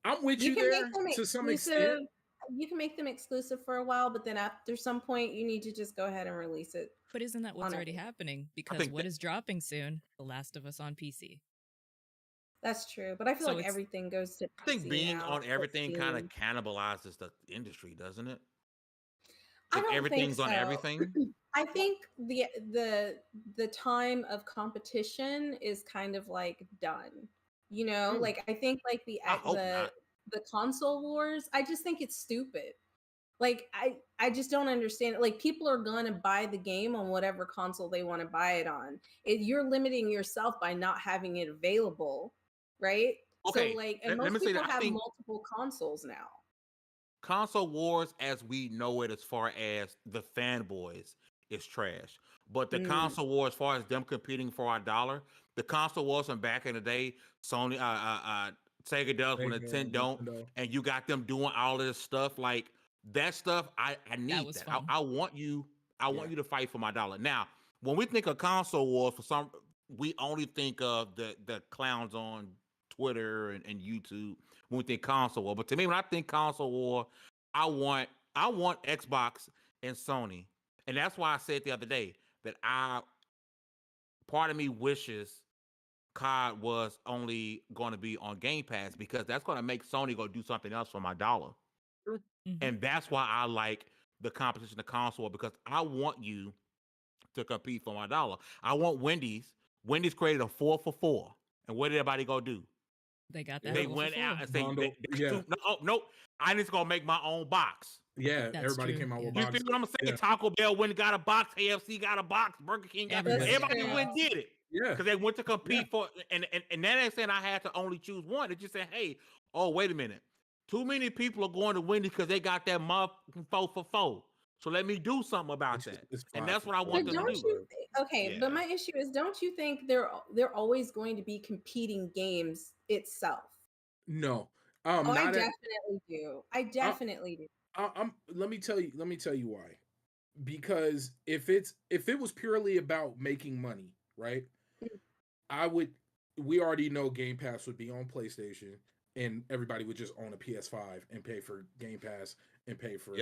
I'm with you there to some extent. You can make them exclusive for a while, but then after some point, you need to just go ahead and release it. But isn't that what's already happening? Because what is dropping soon? The Last of Us on PC. That's true, but I feel like everything goes to PC. I think being now, on everything kind of cannibalizes the industry, doesn't it? I don't everything's think so. on everything. I think the time of competition is kind of like done. You know, like I think like the console wars, I just think it's stupid. Like I just don't understand it. Like people are gonna buy the game on whatever console they want to buy it on. You're limiting yourself by not having it available, right? Okay. So like, and most people have multiple consoles now. Console wars, as we know it, as far as the fanboys, is trash. But the console wars, as far as them competing for our dollar, the console wars from back in the day, Sony, Sega does when Nintendo don't, and you got them doing all this stuff. Like that stuff, I need that. I want you. I want you to fight for my dollar. Now, when we think of console wars, we only think of the clowns on Twitter and YouTube when we think console war. But to me, when I think console war, I want Xbox and Sony. And that's why I said the other day that part of me wishes COD was only going to be on Game Pass because that's going to make Sony go do something else for my dollar. And that's why I like the competition of console because I want you to compete for my dollar. I want Wendy's. Wendy's created a 4 for $4. And what did everybody go do? They got that. They went out and said, no, I need to go make my own box. Yeah, everybody came out with boxes. You feel what I'm saying? Taco Bell went and got a box. KFC got a box. Burger King got everybody went and did it. Yeah. Because they went to compete for, and that ain't saying I had to only choose one. It just said, hey, wait a minute. Too many people are going to Wendy's because they got that motherfucking 4 for $4. So let me do something about that. And that's what I want them to do. But my issue is, don't you think they're always going to be competing games itself? No. I definitely do. I definitely do. Let me tell you why. Because if it was purely about making money, right? We already know Game Pass would be on PlayStation and everybody would just own a PS5 and pay for Game Pass and pay for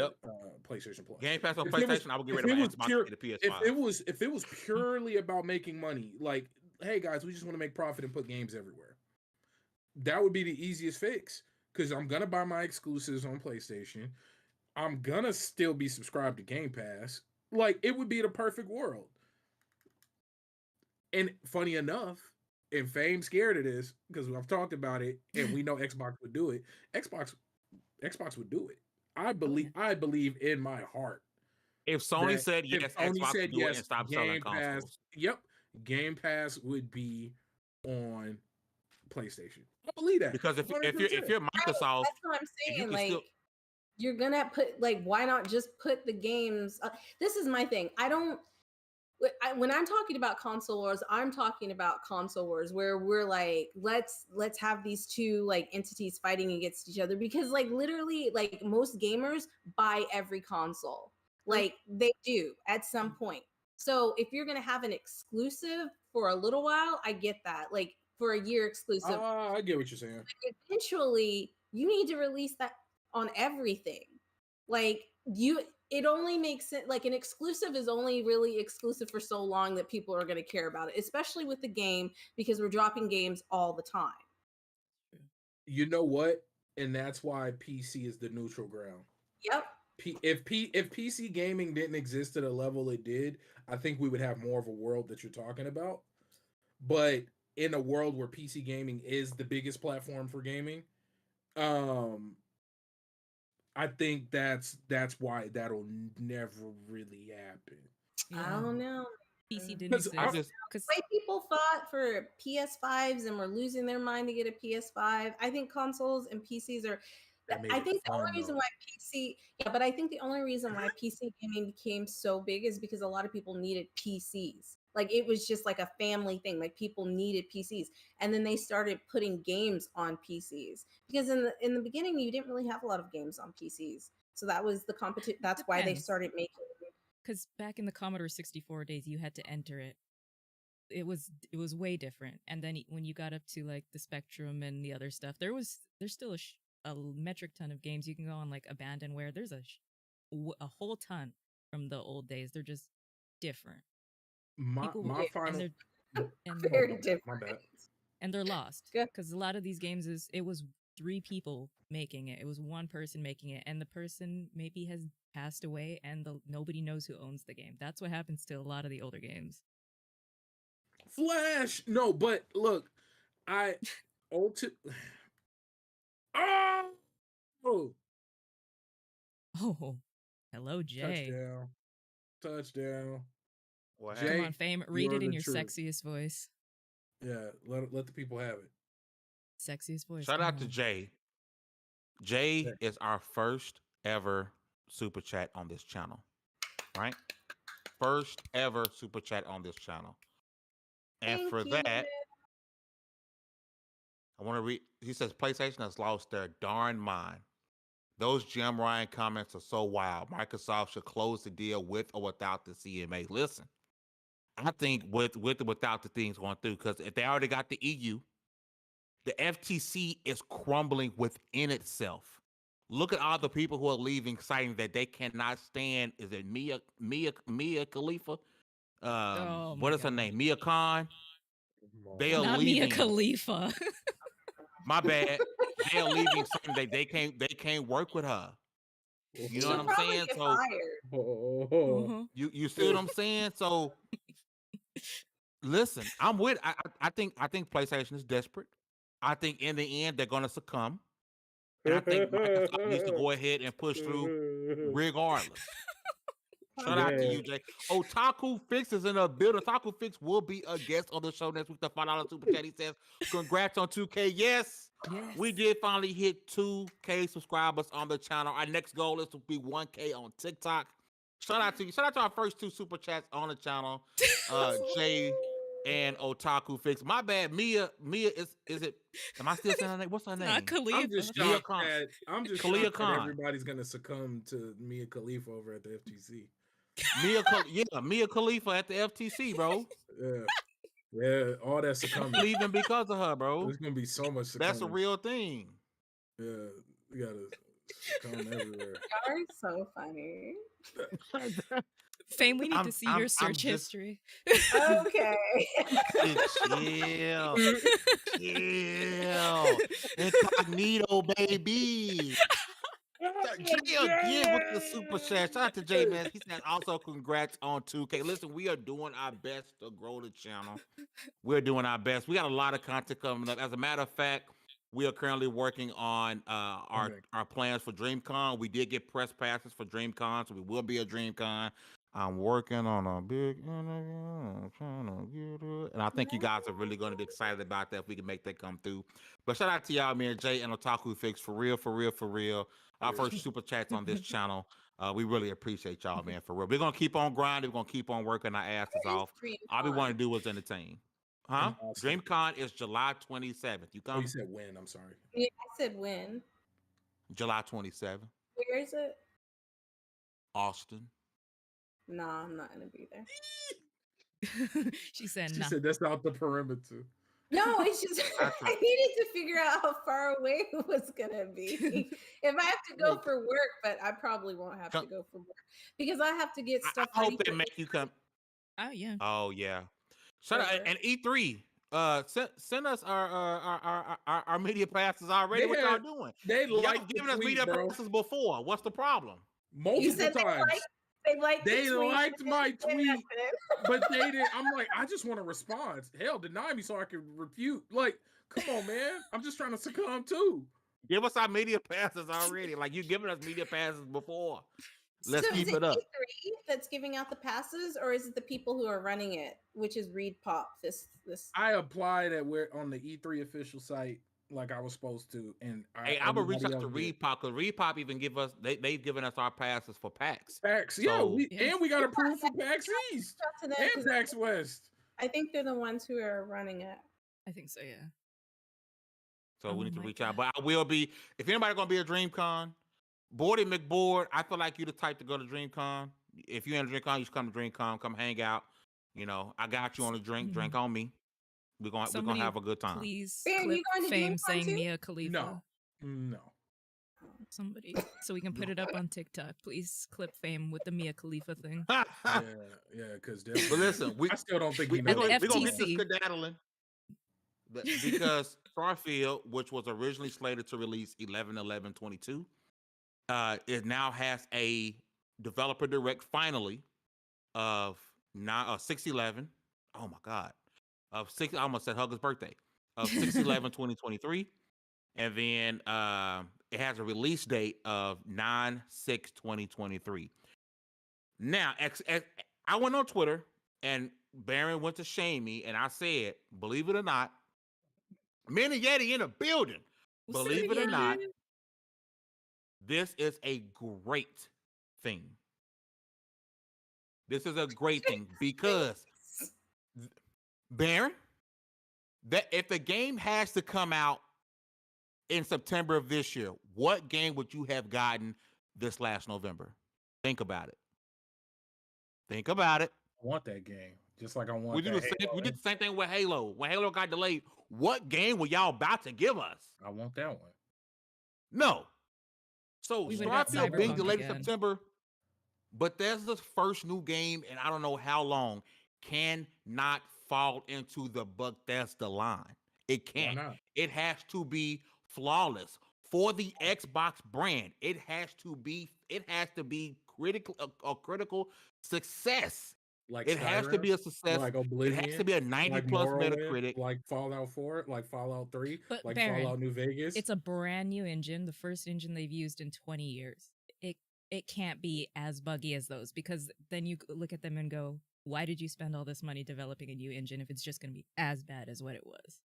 PlayStation Plus. Game Pass on PlayStation, I would get rid of my Xbox and the PS5. If it was purely about making money, like, hey guys, we just want to make profit and put games everywhere, that would be the easiest fix. Because I'm gonna buy my exclusives on PlayStation. I'm gonna still be subscribed to Game Pass. Like, it would be the perfect world. And funny enough, and Fame's scared of this because I've talked about it, and we know Xbox would do it. Xbox would do it. I believe in my heart. If Sony said yes, Xbox would do it and stop selling consoles. Yep, Game Pass would be on PlayStation. I believe that because if you're Microsoft, that's what I'm saying. Like, you're gonna put, like, why not just put the games? This is my thing. When I'm talking about console wars, I'm talking about console wars where we're like, let's have these two like entities fighting against each other, because like literally, like, most gamers buy every console, like they do at some point. So if you're gonna have an exclusive for a little while, I get that, like for a year exclusive. I get what you're saying. Like, eventually, you need to release that on everything. Like, it only makes it like an exclusive is only really exclusive for so long that people are going to care about it, especially with the game, because we're dropping games all the time. You know what? And that's why PC is the neutral ground. Yep. If PC gaming didn't exist at a level it did, I think we would have more of a world that you're talking about. But in a world where PC gaming is the biggest platform for gaming, I think that's why that'll never really happen. Yeah. I don't know. PC didn't exist. The way people fought for PS5s and were losing their mind to get a PS5, I think consoles and PCs are. I think the only reason why I think the only reason why PC gaming became so big is because a lot of people needed PCs. Like, it was just like a family thing. Like, people needed PCs, and then they started putting games on PCs, because in the beginning you didn't really have a lot of games on PCs. So that was the competition. That's why they started making. Because back in the Commodore 64 days, you had to enter it. It was way different. And then when you got up to like the Spectrum and the other stuff, there's still a metric ton of games. You can go on like Abandonware. There's a whole ton from the old days. They're just different. My final and very different. My bad. And they're lost because a lot of these games it was 3 people making it. It was one person making it, and the person maybe has passed away, and nobody knows who owns the game. That's what happens to a lot of the older games. Flash, no, but look, oh, hello, Jay. Touchdown. Wow. Come on, Fame. Read it in your sexiest voice. Yeah, let the people have it. Sexiest voice. Shout out to Jay. Jay is our first ever super chat on this channel, right? First ever super chat on this channel. And Thank for you. that, I want to read. He says PlayStation has lost their darn mind. Those Jim Ryan comments are so wild. Microsoft should close the deal with or without the CMA. Listen, I think with or without the things going through, because if they already got the EU, the FTC is crumbling within itself. Look at all the people who are leaving, citing that they cannot stand. Is it Mia Khalifa? What is her name? Mia Khan. They are not leaving. Mia Khalifa. My bad. They are leaving, saying that they can't work with her. You know what I'm saying? So you see what I'm saying? So listen, I'm with. I think PlayStation is desperate. I think in the end they're gonna succumb, and I think Microsoft needs to go ahead and push through regardless. Shout out to you, Jay. Otaku Fix is in the building. Otaku Fix will be a guest on the show next week. The $5 super chat. He says, "Congrats on 2K." Yes, we did finally hit 2K subscribers on the channel. Our next goal is to be 1K on TikTok. Shout out to you. Shout out to our first 2 super chats on the channel, Jay and Otaku Fix. My bad, Mia is it? Am I still saying her name? What's her name? Not Khalifa. I'm just shocked that everybody's gonna succumb to Mia Khalifa over at the FTC. Mia Khalifa at the FTC, bro. Yeah, all that succumbing. Leaving because of her, bro. There's gonna be so much succumbing. That's a real thing. Yeah, you gotta succumb everywhere. You're so funny. Fame, we need to see your search history. Okay. Chill. Incognito, baby. Jay again with the super chat. Shout out to Jay, man. He said also congrats on 2K. Listen, we are doing our best to grow the channel. We're doing our best. We got a lot of content coming up. As a matter of fact, we are currently working on our plans for DreamCon. We did get press passes for DreamCon, so we will be at DreamCon. I'm working on a big interview. I'm trying to get it. And I think you guys are really going to be excited about that if we can make that come through. But shout out to y'all, man, Jay and Otaku Fix. For real, for real, for real. Our first super chats on this channel. We really appreciate y'all, man, for real. We're going to keep on grinding. We're going to keep on working our asses off. All we want to do is entertain. Huh? DreamCon is July 27th. You come? Oh, you said when? I'm sorry. Yeah, I said when. July 27th. Where is it? Austin. Nah, I'm not gonna be there. She said She no. said that's out the perimeter. No, it's just I needed to figure out how far away it was gonna be. If I have to go for work, but I probably won't have to go for work because I have to get stuff. I hope they make you come. Oh yeah. Oh yeah. Shut up. And E3. Send us our media passes already. What y'all doing? Y'all giving us media passes before. What's the problem? Multiple times. They liked my tweet, but they didn't. I'm like, I just want a response. Hell, deny me so I can refute. Like, come on, man. I'm just trying to succumb too. Give us our media passes already. Like you giving us media passes before. Let's keep it up. E3 that's giving out the passes, or is it the people who are running it, which is Reed Pop? This. I applied at on the E3 official site like I was supposed to, and I would reach out to Reed Pop because Reed Pop even give us they've given us our passes for PAX. PAX, yeah, we got approved for PAX East and PAX West. I think they're the ones who are running it. I think so, yeah. So we need to reach out, but I will be. If anybody gonna be at DreamCon, Boardy McBoard, I feel like you the type to go to DreamCon. If you're in DreamCon, you should come to DreamCon, come hang out. You know, I got you on a drink on me. We're gonna have a good time. Please clip Fame saying Mia Khalifa. No. Somebody, so we can put it up on TikTok. Please clip Fame with the Mia Khalifa thing. yeah, because but listen, I still don't think we're gonna get this skedaddling because Starfield, which was originally slated to release 11/11/22, it now has a developer direct finally of 6/11. Oh my God. Of 6, I almost said Hugger's birthday, of 6/11/2023, and then it has a release date of 9/6/2023. Now, I went on Twitter and Baron went to shame me, and I said, believe it or not, Mini Yeti in the building. Believe it or not, this is a great thing. This is a great thing because Baron, that if the game has to come out in September of this year, what game would you have gotten this last November? Think about it. Think about it. I want that game, just like I want. We did the same thing with Halo. When Halo got delayed, what game were y'all about to give us? I want that one. No. So Starfield being delayed in September, but there's the first new game, and I don't know how long, cannot fall into the Bethesda line. It can't. It has to be flawless for the Xbox brand. It has to be critical success. Like it has to be a success. Like Oblivion, it has to be a 90 plus Metacritic. Like Fallout 4, like Fallout 3, but like Baron, Fallout New Vegas. It's a brand new engine, the first engine they've used in 20 years. It can't be as buggy as those, because then you look at them and go, why did you spend all this money developing a new engine if it's just going to be as bad as what it was?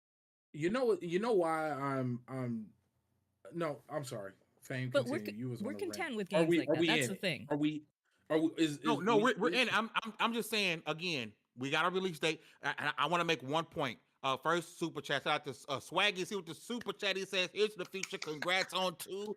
You know why I'm sorry. Fame, but continue. we're content with games like that. That's the thing. We're in. I'm just saying again, we got a release date. I want to make one point. First super chat. Shout out to Swaggy. See what the super chat he says. Here's the future. Congrats on 2.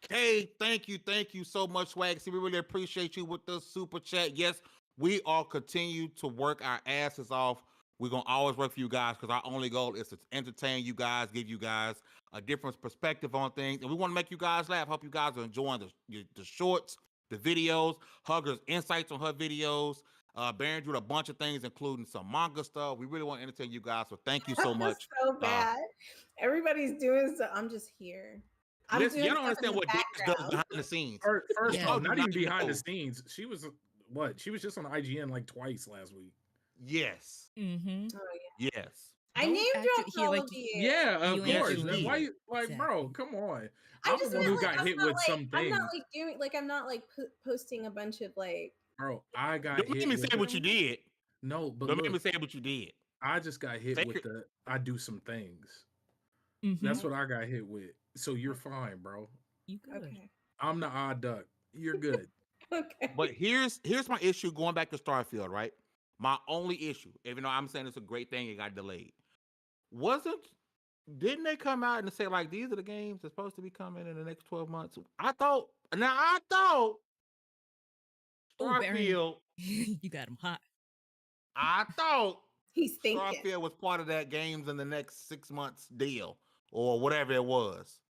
Hey, thank you so much, Swaggy. See, we really appreciate you with the super chat. Yes, we all continue to work our asses off. We're gonna always work for you guys because our only goal is to entertain you guys, give you guys a different perspective on things, and we want to make you guys laugh. Hope you guys are enjoying the shorts, the videos, Hugger's insights on her videos. Baron drew a bunch of things, including some manga stuff. We really want to entertain you guys, so thank you so much. So bad. Everybody's doing so. I'm just here. Listen, y'all don't understand what Dash does behind the scenes. First off, not even behind the scenes. She was She was just on IGN like twice last week. Yes. Mm-hmm. Oh, yeah. Yes. I name dropped all of you. Yeah, of course. Why you exactly. bro? Come on. I'm the one who got hit with some things. I'm not like doing I'm not like posting a bunch of like. Bro, I got Don't hit. Don't make me say what you did. No, but don't make me say what you did. I just got hit with I do some things. Mm-hmm. That's what I got hit with. So you're fine, bro. You good? Okay. I'm the odd duck. You're good. Okay. But here's my issue going back to Starfield, right? My only issue, even though I'm saying it's a great thing, it got delayed. Didn't they come out and say like these are the games that's supposed to be coming in the next 12 months? I thought Starfield. You got him hot. I thought he's thinking Starfield was part of that games in the next 6 months deal or whatever it was.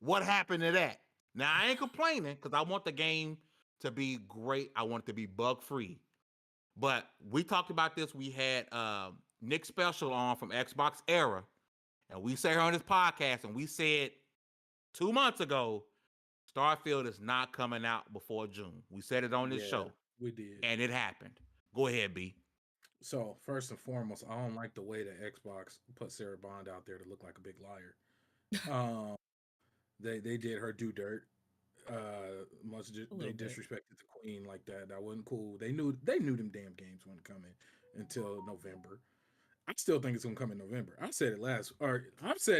What happened to that? Now I ain't complaining because I want the game to be great. I want it to be bug free. But we talked about this. We had Nick Special on from Xbox Era, and we said here on this podcast, and we said 2 months ago, Starfield is not coming out before June. We said it on this show. We did. And it happened. Go ahead, B. So, first and foremost, I don't like the way that Xbox put Sarah Bond out there to look like a big liar. They did her do dirt. They disrespected the queen like that. That wasn't cool. They knew them damn games wouldn't come in until November. I still think it's gonna come in November. I've said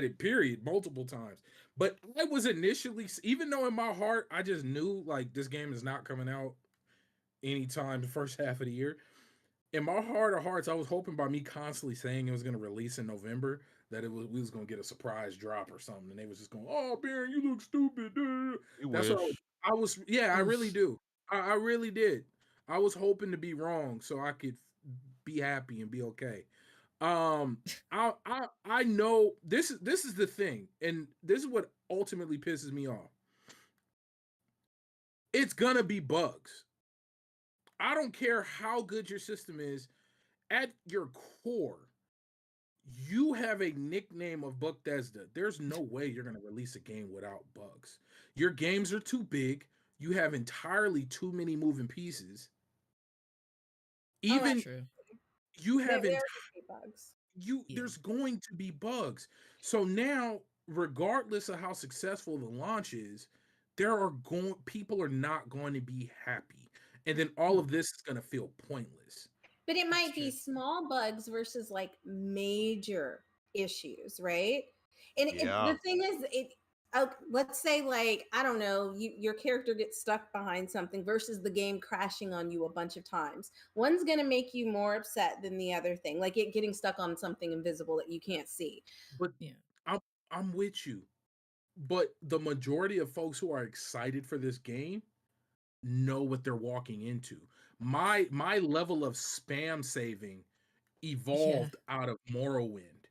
it period multiple times. But I was initially, even though in my heart I just knew like this game is not coming out anytime the first half of the year. In my heart of hearts, I was hoping by me constantly saying it was gonna release in November that we was gonna get a surprise drop or something, and they was just going, "Oh, Baron, you look stupid." That's what I was. Yeah, I really do. I really did. I was hoping to be wrong so I could be happy and be okay. I know this is the thing, and this is what ultimately pisses me off. It's gonna be bugs. I don't care how good your system is. At your core, you have a nickname of Bethesda. There's no way you're going to release a game without bugs. Your games are too big. You have entirely too many moving pieces. Even you have bugs. There's going to be bugs. So now, regardless of how successful the launch is, people are not going to be happy. And then all of this is going to feel pointless. But it might be small bugs versus like major issues, right? And the thing is, let's say like, I don't know, your character gets stuck behind something versus the game crashing on you a bunch of times. One's going to make you more upset than the other thing, like it getting stuck on something invisible that you can't see. But I'm with you. But the majority of folks who are excited for this game know what they're walking into. My level of spam saving evolved out of Morrowind.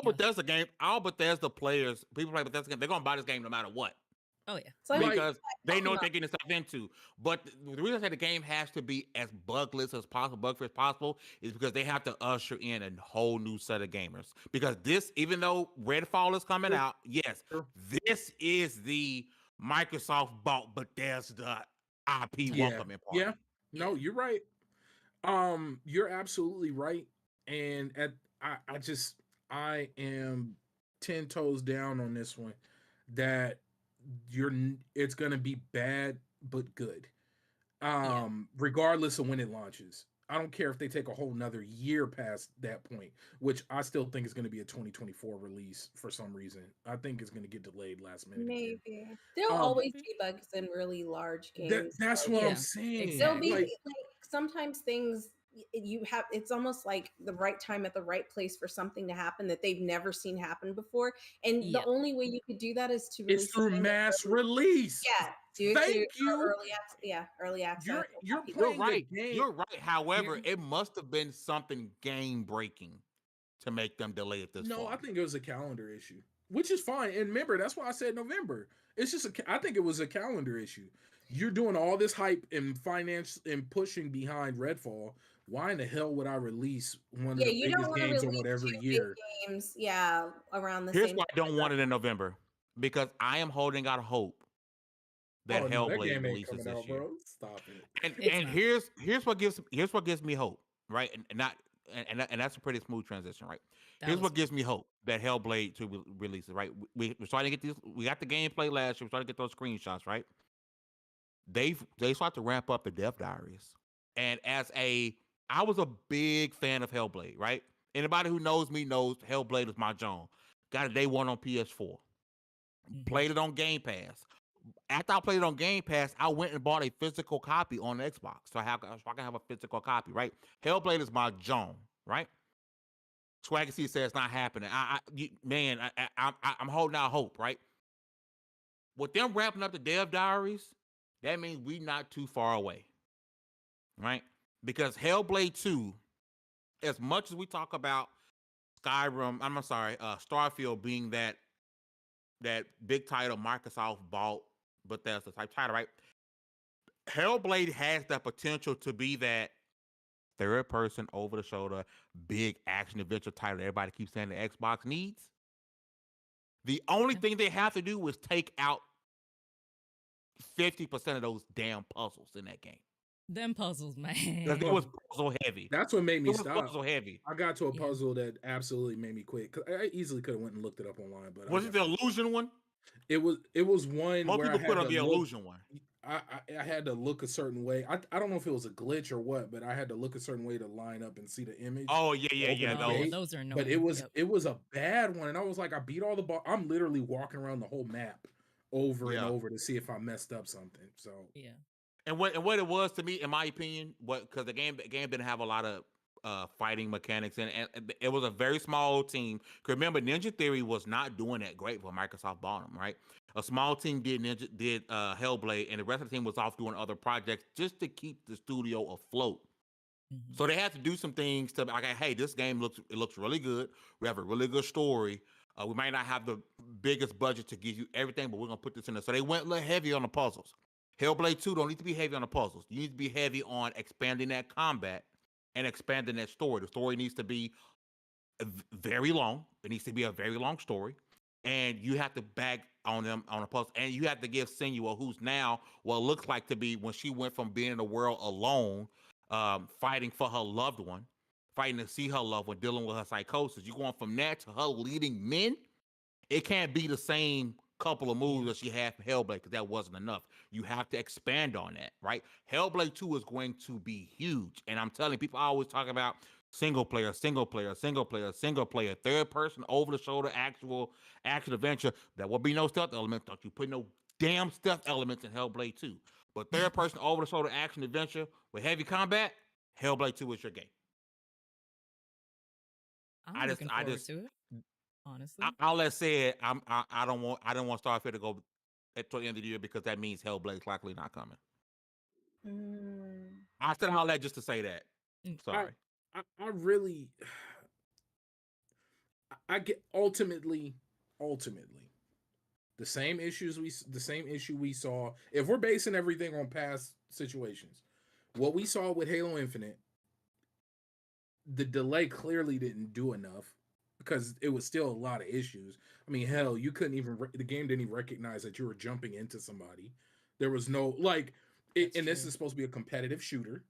But there's a game. All Bethesda players, people play Bethesda game, they're gonna buy this game no matter what. Oh yeah, because they know what they're getting stuff into. But the reason I say the game has to be as bugless as possible, bug-free as possible, is because they have to usher in a whole new set of gamers. Because this, even though Redfall is coming out, yes, this is the Microsoft bought Bethesda IP welcoming party. Yeah, no, you're right. You're absolutely right. And I am 10 toes down on this one that it's gonna be bad but good. Regardless of when it launches. I don't care if they take a whole nother year past that point, which I still think is going to be a 2024 release for some reason. I think it's going to get delayed last minute. Maybe there'll always be bugs in really large games. That's what I'm saying. There'll be like sometimes things it's almost like the right time at the right place for something to happen that they've never seen happen before. And the only way you could do that is to release through mass release. Yeah. Thank you. Early access. You're right. You're right. However, it must have been something game breaking to make them delay it this far. No, I think it was a calendar issue, which is fine. And remember, that's why I said November. It's just I think it was a calendar issue. You're doing all this hype and finance and pushing behind Redfall. Why in the hell would I release one of the biggest games or whatever year? Games, around the Here's same why I don't want it in November. because I am holding out hope that no, that Hellblade game ain't releases coming this out, year. bro. Stop it. And here's what gives me hope, right? And that's a pretty smooth transition, right? Here's what gives me hope that Hellblade 2 releases, right? We're starting to get these. We got the gameplay last year. We're starting to get those screenshots, right? They start to ramp up the dev diaries, and I was a big fan of Hellblade, right? Anybody who knows me knows Hellblade is my genre. Got it day one on PS4. Played it on Game Pass. After I played it on Game Pass, I went and bought a physical copy on Xbox, so I can have a physical copy, right? Hellblade is my genre, right? Swaggy says it's not happening. I'm holding out hope, right? With them wrapping up the dev diaries, that means we not too far away, right? Because Hellblade 2, as much as we talk about Starfield being that big title Microsoft bought Bethesda type title, right? Hellblade has the potential to be that third person over the shoulder big action adventure title that everybody keeps saying the Xbox needs. The only thing they have to do is take out 50% of those damn puzzles in that game. Them puzzles, man. It was puzzle heavy. That's what made me stop. Puzzle heavy. I got to a puzzle that absolutely made me quit. Cause I easily could have went and looked it up online, but was it the illusion one? It was one. Most where people I had put on to the look, illusion one. I had to look a certain way. I don't know if it was a glitch or what, but I had to look a certain way to line up and see the image. Oh yeah. Those are annoying. But it was a bad one, and I was like, I beat all the ball. I'm literally walking around the whole map over and over to see if I messed up something. So yeah. And what it was to me, in my opinion, because the game didn't have a lot of fighting mechanics in it, and it was a very small team. Remember, Ninja Theory was not doing that great for Microsoft bought them, right? A small team did Hellblade, and the rest of the team was off doing other projects just to keep the studio afloat. So they had to do some things to like, hey, this game looks really good. We have a really good story. We might not have the biggest budget to give you everything, but we're gonna put this in there. So they went a little heavy on the puzzles. Hellblade 2 don't need to be heavy on the puzzles. You need to be heavy on expanding that combat and expanding that story. The story needs to be very long. It needs to be a very long story. And you have to bag on them on a puzzle. And you have to give Senua, who's now what looks like to be when she went from being in the world alone, fighting for her loved one, fighting to see her loved one, dealing with her psychosis. You're going from that to her leading men. It can't be the same couple of moves that she had from Hellblade because that wasn't enough. You have to expand on that, right? Hellblade 2 is going to be huge. And I'm telling people, I always talk about single player, third person, over the shoulder, actual action adventure. There will be no stealth elements. Don't you put no damn stealth elements in Hellblade 2. But third person, over the shoulder action adventure with heavy combat, Hellblade 2 is your game. I'm looking forward to it. Honestly, I'll let say it. I don't want Starfield to go at the end of the year because that means Hellblade's likely not coming. I said all that just to say that. Sorry. I really, I get ultimately, the same issue we saw. If we're basing everything on past situations, what we saw with Halo Infinite, the delay clearly didn't do enough. Because it was still a lot of issues. I mean, hell, you couldn't even the game didn't even recognize that you were jumping into somebody. There was no this is supposed to be a competitive shooter.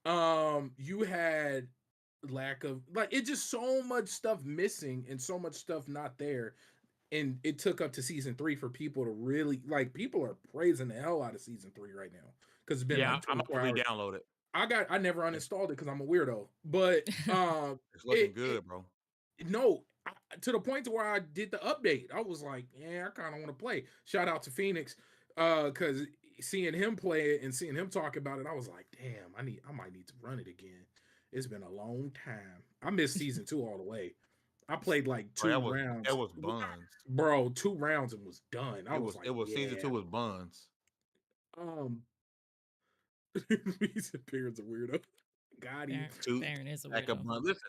You had lack of it's just so much stuff missing and so much stuff not there, and it took up to season 3 for people to really people are praising the hell out of season 3 right now because it's been I'm gonna re-download it. I never uninstalled it because I'm a weirdo, but it's looking good, bro. No, to the point to where I did the update. I was like, yeah, I kind of want to play. Shout out to Phoenix, because seeing him play it and seeing him talk about it, I was like, damn, I might need to run it again. It's been a long time. I missed season 2 all the way. I played like 2 rounds. It was buns, bro. 2 rounds and was done. Season 2 was buns. He's appearance a weirdo. God, Baron is a weirdo. Listen.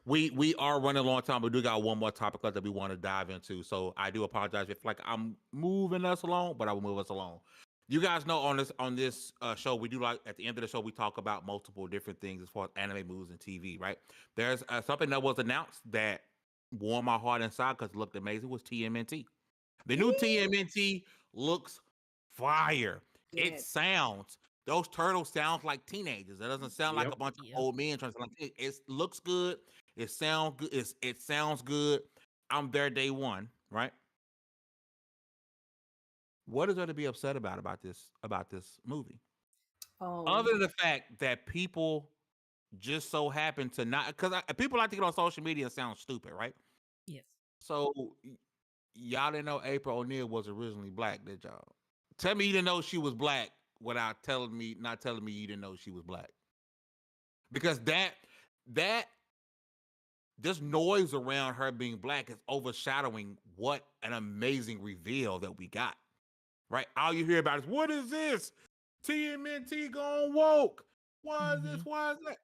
We are running a long time, but we do got one more topic that we want to dive into. So I do apologize if I'm moving us along, but I will move us along. You guys know on this show, we do at the end of the show, we talk about multiple different things as far as anime movies and TV, right? There's something that was announced that warmed my heart inside because it looked amazing was TMNT. The new TMNT looks fire. It Good. sounds. Those turtles sound like teenagers. It doesn't sound like a bunch of old men trying to like it. Looks good. It sounds good. It sounds good. I'm there day one, right? What is there to be upset about this movie? Other than the fact that people just so happen to not, because people like to get on social media and sound stupid, right? Yes. So y'all didn't know April O'Neil was originally black, did y'all? Tell me you didn't know she was black without not telling me you didn't know she was black. Because that this noise around her being black is overshadowing what an amazing reveal that we got. Right? All you hear about is, what is this? TMNT gone woke. Why is this? Why is that?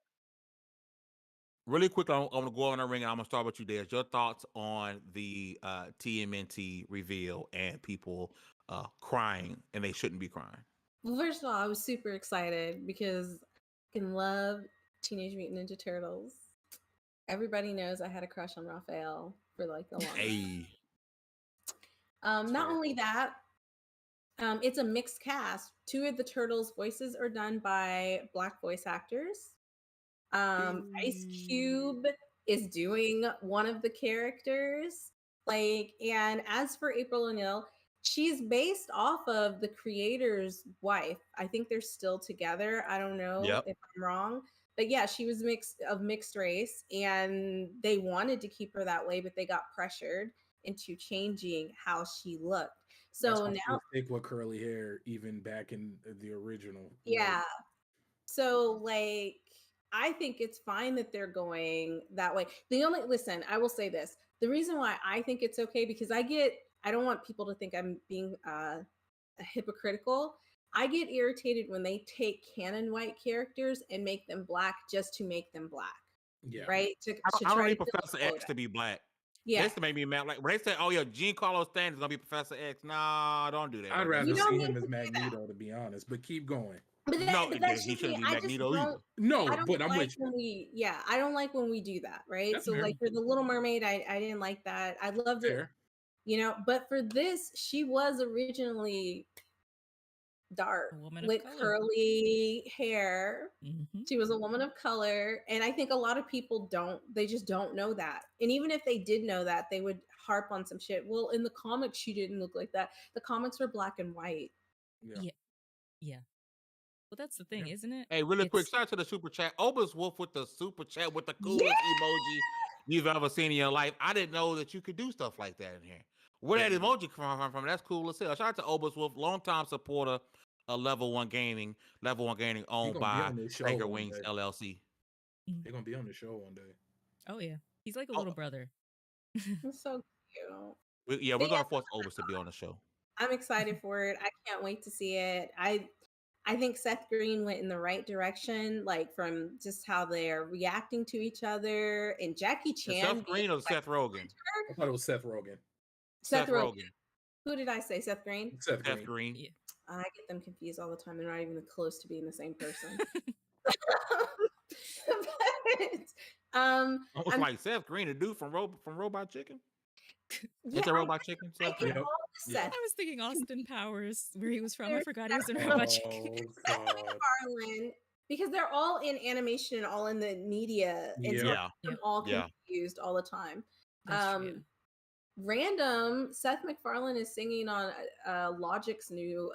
Really quick, I'm going to go on the ring and I'm going to start with you, Des. Your thoughts on the TMNT reveal and people crying, and they shouldn't be crying. Well, first of all, I was super excited because I can love Teenage Mutant Ninja Turtles. Everybody knows I had a crush on Raphael for like the longest time. Not only that, it's a mixed cast. 2 of the Turtles' voices are done by Black voice actors. Ice Cube is doing one of the characters. And as for April O'Neil, she's based off of the creator's wife. I think they're still together. I don't know if I'm wrong. But yeah, she was mixed race, and they wanted to keep her that way, but they got pressured into changing how she looked. So now thick with curly hair, even back in the original. Yeah. So I think it's fine that they're going that way. I will say this. The reason why I think it's okay, because I don't want people to think I'm being hypocritical. I get irritated when they take canon white characters and make them black just to make them black. Yeah. Right? I don't need Professor X to be black. Yeah. This made me mad. Like when they said, "Oh yeah, Giancarlo Stanton's gonna be Professor X." Nah, don't do that. I'd rather see him as Magneto, to be honest. But keep going. But he shouldn't be Magneto either. No, but I'm with you. I don't like when we do that, right? That's so fair. Like for the Little Mermaid, I didn't like that. I loved it, but for this, she was originally dark with curly hair. She was a woman of color, and I think a lot of people just don't know that. And even if they did know that, they would harp on some shit. Well, in the comics, she didn't look like that. The comics were black and white. Yeah. Well, that's the thing, isn't it? Hey, really quick, shout out to the super chat. Obus Wolf with the super chat with the coolest emoji you've ever seen in your life. I didn't know that you could do stuff like that in here. Where that emoji come from? That's cool as hell. Shout out to Obus Wolf, longtime supporter of Level 1 Gaming owned by Tiger Wings LLC. They're going to be on the show one day. Oh, yeah. He's like a little brother. It's so cute. We're going to force Obus to be on the show. I'm excited for it. I can't wait to see it. I think Seth Green went in the right direction, like from just how they're reacting to each other. And Jackie Chan. Seth Green or Seth Rogen? I thought it was Seth Rogen. Seth Rogen. Who did I say? Seth Green? Seth Green. Yeah. I get them confused all the time. They're not even close to being the same person. Almost like Seth Green, a dude from Robot Chicken. It's a Robot Chicken. I was thinking Austin Powers, where he was from. I forgot he was in Robot Chicken. Seth MacFarlane, because they're all in animation and all in the media, and so I'm all confused all the time. Random, Seth MacFarlane is singing on Logic's new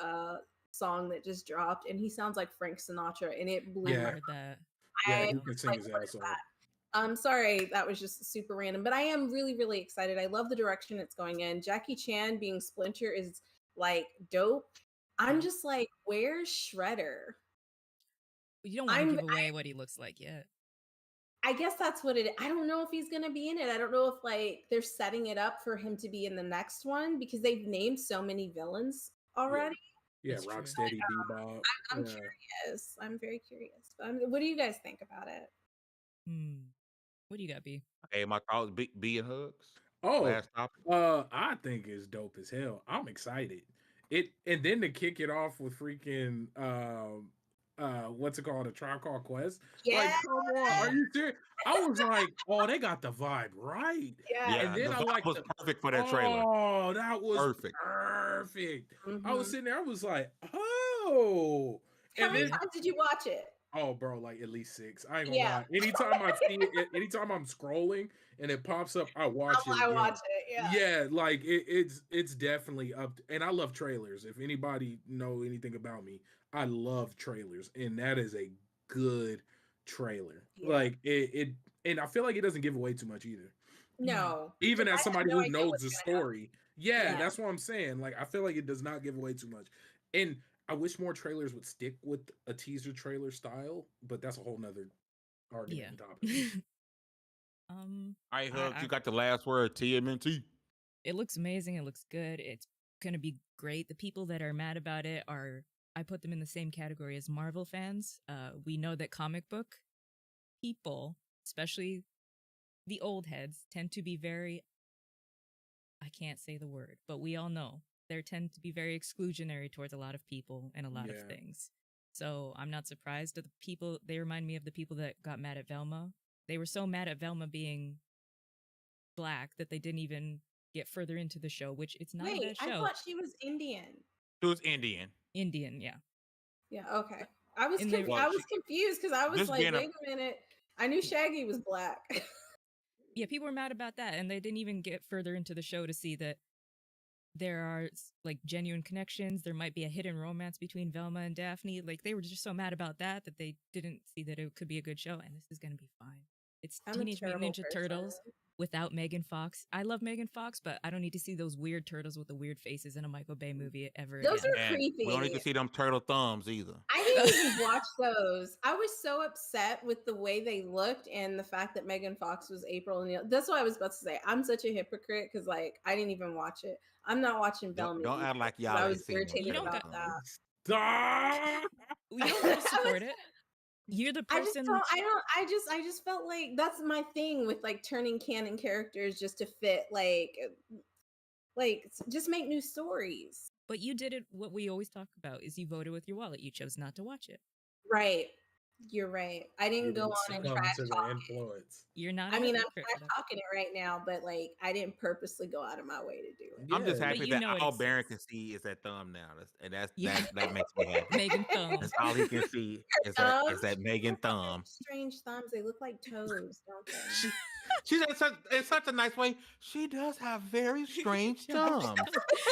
song that just dropped, and he sounds like Frank Sinatra, and it blew my that. He can sing his ass off. I'm sorry, that was just super random, but I am really, really excited. I love the direction it's going in. Jackie Chan being Splinter is like dope. I'm just like, where's Shredder? You don't want to give away what he looks like yet. I guess that's what it is. I don't know if he's going to be in it. I don't know if they're setting it up for him to be in the next one, because they've named so many villains already. Yeah, Rocksteady, Bebop. I'm curious. I'm very curious. What do you guys think about it? What do you got, B? Hey, my thoughts, B and Hugs. I think it's dope as hell. I'm excited. And then to kick it off with freaking what's it called? A Tribe Called Quest. Yeah. Like, come on, are you serious? I was like, oh, they got the vibe right. Yeah. And then the I vibe like was perfect for that trailer. Oh, that was Perfect. I was sitting there, I was like, oh. How many times did you watch it? Oh, bro, like at least 6. I ain't gonna lie. Anytime I see it, anytime I'm scrolling and it pops up, I watch it. I watch it. Yeah. Yeah, like it's definitely up. And I love trailers. If anybody know anything about me, I love trailers, and that is a good trailer. Yeah. Like it, and I feel like it doesn't give away too much either. No. Even as somebody who knows the what's story, that's what I'm saying. Like I feel like it does not give away too much, and I wish more trailers would stick with a teaser trailer style, but that's a whole nother argument and topic. All right, Hugs, you got the last word. TMNT. It looks amazing. It looks good. It's gonna be great. The people that are mad about it are, I put them in the same category as Marvel fans. We know that comic book people, especially the old heads, tend to be very, I can't say the word, but we all know they tend to be very exclusionary towards a lot of people and a lot of things. So I'm not surprised that the people, they remind me of the people that got mad at Velma. They were so mad at Velma being black that they didn't even get further into the show, which it's not a bad show. I thought she was Indian. She was Indian. Indian, yeah. Yeah, okay. I was confused because I was like, wait a minute. I knew Shaggy was black. Yeah, people were mad about that, and they didn't even get further into the show to see that there are like genuine connections. There might be a hidden romance between Velma and Daphne. Like they were just so mad about that they didn't see that it could be a good show, and this is gonna be fine. It's Teenage Mutant Ninja Turtles without Megan Fox. I love Megan Fox, but I don't need to see those weird turtles with the weird faces in a Michael Bay movie ever Those again. are creepy. We don't need to see them turtle thumbs either. I didn't even watch those. I was so upset with the way they looked and the fact that Megan Fox was April O'Neil. That's what I was about to say. I'm such a hypocrite because like I didn't even watch it. I'm not watching Velma. Don't act like y'all. I was irritated about that. Stop. We don't have to support it. You're the person. I just felt like that's my thing with like turning canon characters just to fit like just make new stories. But you did it. What we always talk about is you voted with your wallet. You chose not to watch it. Right. You're right. I didn't go on and trash talk influence. You're not. I mean, I'm trash talking it right now, but like I didn't purposely go out of my way to do it. I'm just happy that all Baron can see is that thumbnail, and that makes me happy. Megan thumb. That's all he can see is that Megan thumb. Strange thumbs. They look like toes, don't they? She's in such a nice way. She does have very strange thumbs.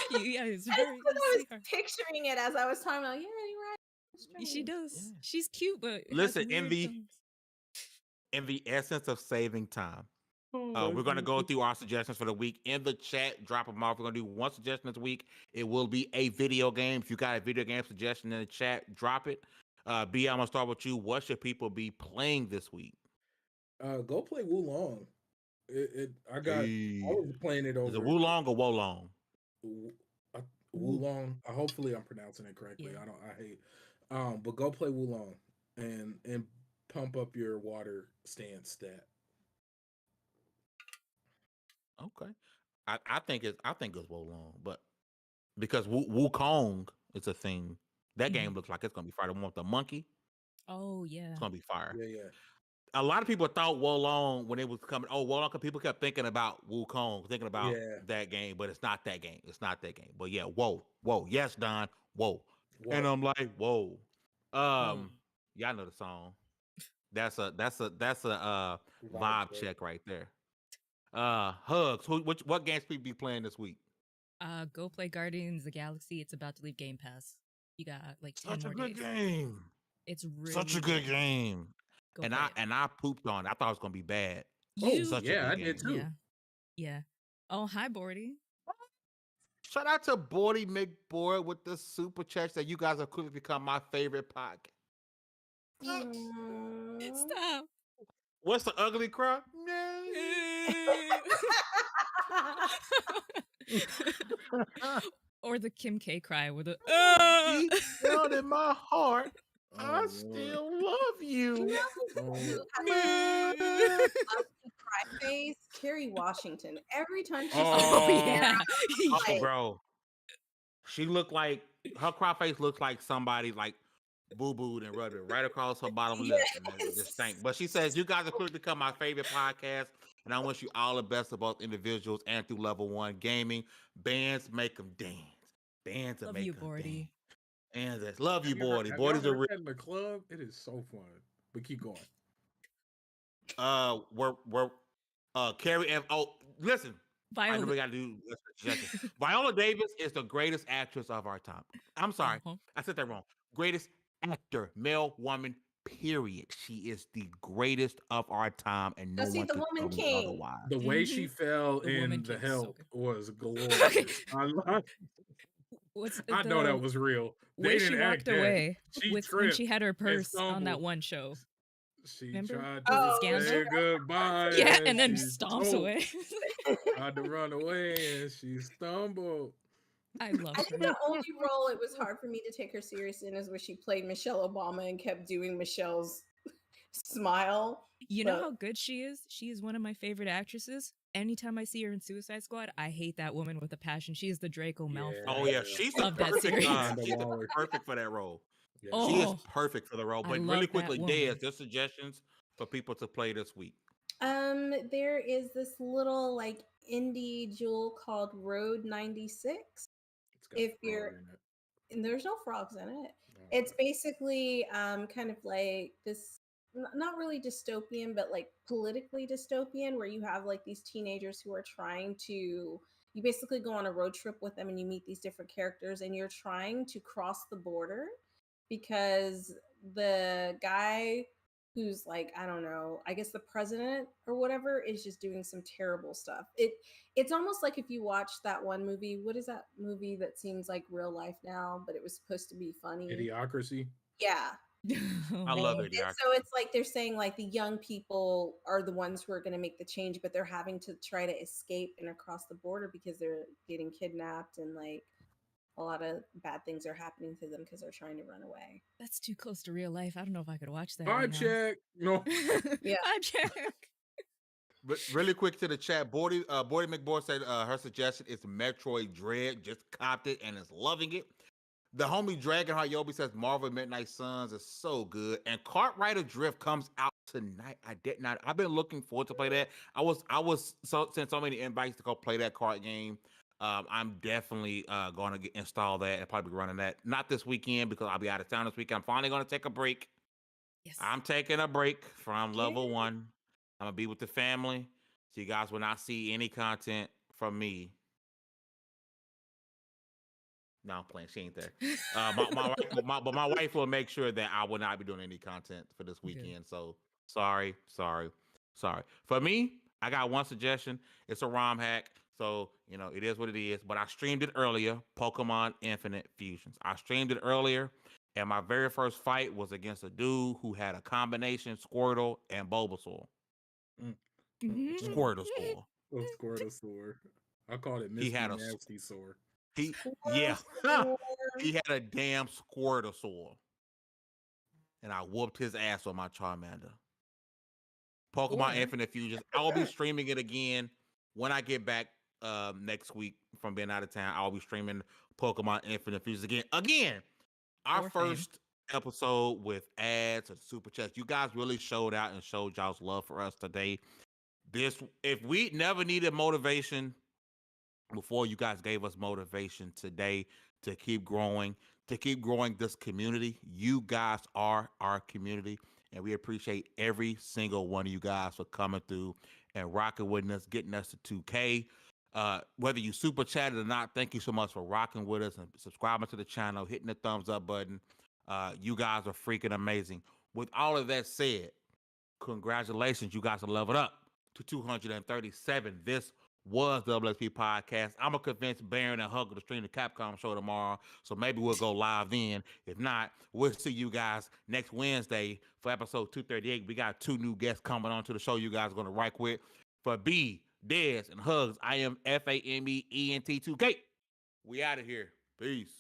Yeah, it's very. I was picturing it as I was talking about. Yeah, you're right. She does. Yeah. She's cute, but listen, in the essence of saving time, we're going to go through our suggestions for the week in the chat. Drop them off. We're going to do one suggestion this week. It will be a video game. If you got a video game suggestion in the chat, drop it. B, I'm going to start with you. What should people be playing this week? Go play Wulong. I was playing it over. Is it Wulong or Wolong? Wulong. Hopefully I'm pronouncing it correctly. Yeah. I hate. But go play Wulong and pump up your water stance stat. Okay, I think it's Wulong, but because Wukong is a thing, that game looks like it's gonna be fire. The one with the monkey. Oh yeah, it's gonna be fire. Yeah. A lot of people thought Wulong when it was coming. Oh, Wulong, because people kept thinking about Wukong, thinking about that game, but it's not that game. It's not that game. But yeah, whoa, yes, Don, whoa. And I'm like, whoa. Y'all know the song. That's a vibe check right there. Hugs. What games people be playing this week? Go play Guardians of the Galaxy. It's about to leave Game Pass. You got like 10 such more a good game. It's really such a good game. And I pooped on it. I thought it was gonna be bad. I did too. Yeah. Oh, hi, Bordy. Shout out to Bordy McBoard with the super chats that you guys have quickly become my favorite podcast. Stop. What's the ugly cry? Or the Kim K cry with a deep down in my heart, I still love you. Cry face, Kerry Washington. Every time she bro. She looked like her cry face looks like somebody like boo-booed and rubbed it right across her bottom lip, and it just stank. But she says, you guys are quick to become my favorite podcast, and I wish you all the best of both individuals and through level 1 gaming. Bands make them dance. Bands that make them dance. And that's love you, Bordy. Bordy's a real in the club. It is so fun. But keep going. We're Carrie and listen. Viola. I know we got to do suggestion. Viola Davis is the greatest actress of our time. I'm sorry, I said that wrong. Greatest actor, male, woman, period. She is the greatest of our time, and no one can tell me otherwise. The way she fell in The Help was glorious. I know that was real. When she walked away, when she had her purse on that one show. She Remember? tried to say goodbye. Yeah, and then stomps away. Tried to run away and she stumbled. I love her. I think the only role it was hard for me to take her serious in is where she played Michelle Obama and kept doing Michelle's smile. You know how good she is? She is one of my favorite actresses. Anytime I see her in Suicide Squad, I hate that woman with a passion. She is the Draco Malfoy. Oh yeah, she's perfect. She's perfect for that role. Yeah. Oh, she is perfect for the role. But really quickly, Des, there's suggestions for people to play this week. There is this little like indie jewel called Road 96. If you're and there's no frogs in it. It's basically kind of like this, not really dystopian, but like politically dystopian, where you have like these teenagers who are trying to, you basically go on a road trip with them and you meet these different characters and you're trying to cross the border because the guy who's like, I don't know, I guess the president or whatever is just doing some terrible stuff. It's almost like if you watch that one movie, what is that movie that seems like real life now, but it was supposed to be funny? Idiocracy? Yeah. I love Idiocracy. And so it's like they're saying like the young people are the ones who are going to make the change, but they're having to try to escape and across the border because they're getting kidnapped and like a lot of bad things are happening to them because they're trying to run away. That's too close to real life. I don't know if I could watch that. Vibe check. No. Yeah. Vibe check. But really quick to the chat, Bordy McBoard said her suggestion is Metroid Dread. Just copped it and is loving it. The homie Dragonheart Yobi says Marvel Midnight Suns is so good. And Cartwright Adrift comes out tonight. I've been looking forward to play that. I was sent so many invites to go play that card game. I'm definitely going to install that and probably be running that. Not this weekend because I'll be out of town this week. I'm finally going to take a break. Yes. I'm taking a break from level 1. I'm going to be with the family. So you guys will not see any content from me. No, I'm playing. She ain't there. But my wife will make sure that I will not be doing any content for this weekend. Okay. So sorry. For me, I got one suggestion. It's a ROM hack. So, it is what it is. But I streamed it earlier, Pokemon Infinite Fusions. I streamed it earlier, and my very first fight was against a dude who had a combination Squirtle and Bulbasaur. Squirtle-saur. Oh, Squirtle-saur. I called it Misty Nasty-saur. He had a damn Squirtle-saur. And I whooped his ass on my Charmander. Pokemon Infinite Fusions. I'll be streaming it again when I get back next week from being out of town. I'll be streaming Pokemon Infinite Fusions again. Our first episode with ads and super chats. You guys really showed out and showed y'all's love for us today. If we never needed motivation before, you guys gave us motivation today to keep growing this community. You guys are our community, and we appreciate every single one of you guys for coming through and rocking with us, getting us to 2K. Whether you super chatted or not, thank you so much for rocking with us and subscribing to the channel, hitting the thumbs up button. You guys are freaking amazing. With all of that said, congratulations. You guys are leveled up to 237. This was the WSP Podcast. I'm going to convince Baron and Hugger to stream the Capcom show tomorrow, so maybe we'll go live then. If not, we'll see you guys next Wednesday for episode 238. We got 2 new guests coming on to the show you guys are going to rock with. For B, Dez, and Hugs, I am FAMEENT2K. We out of here. Peace.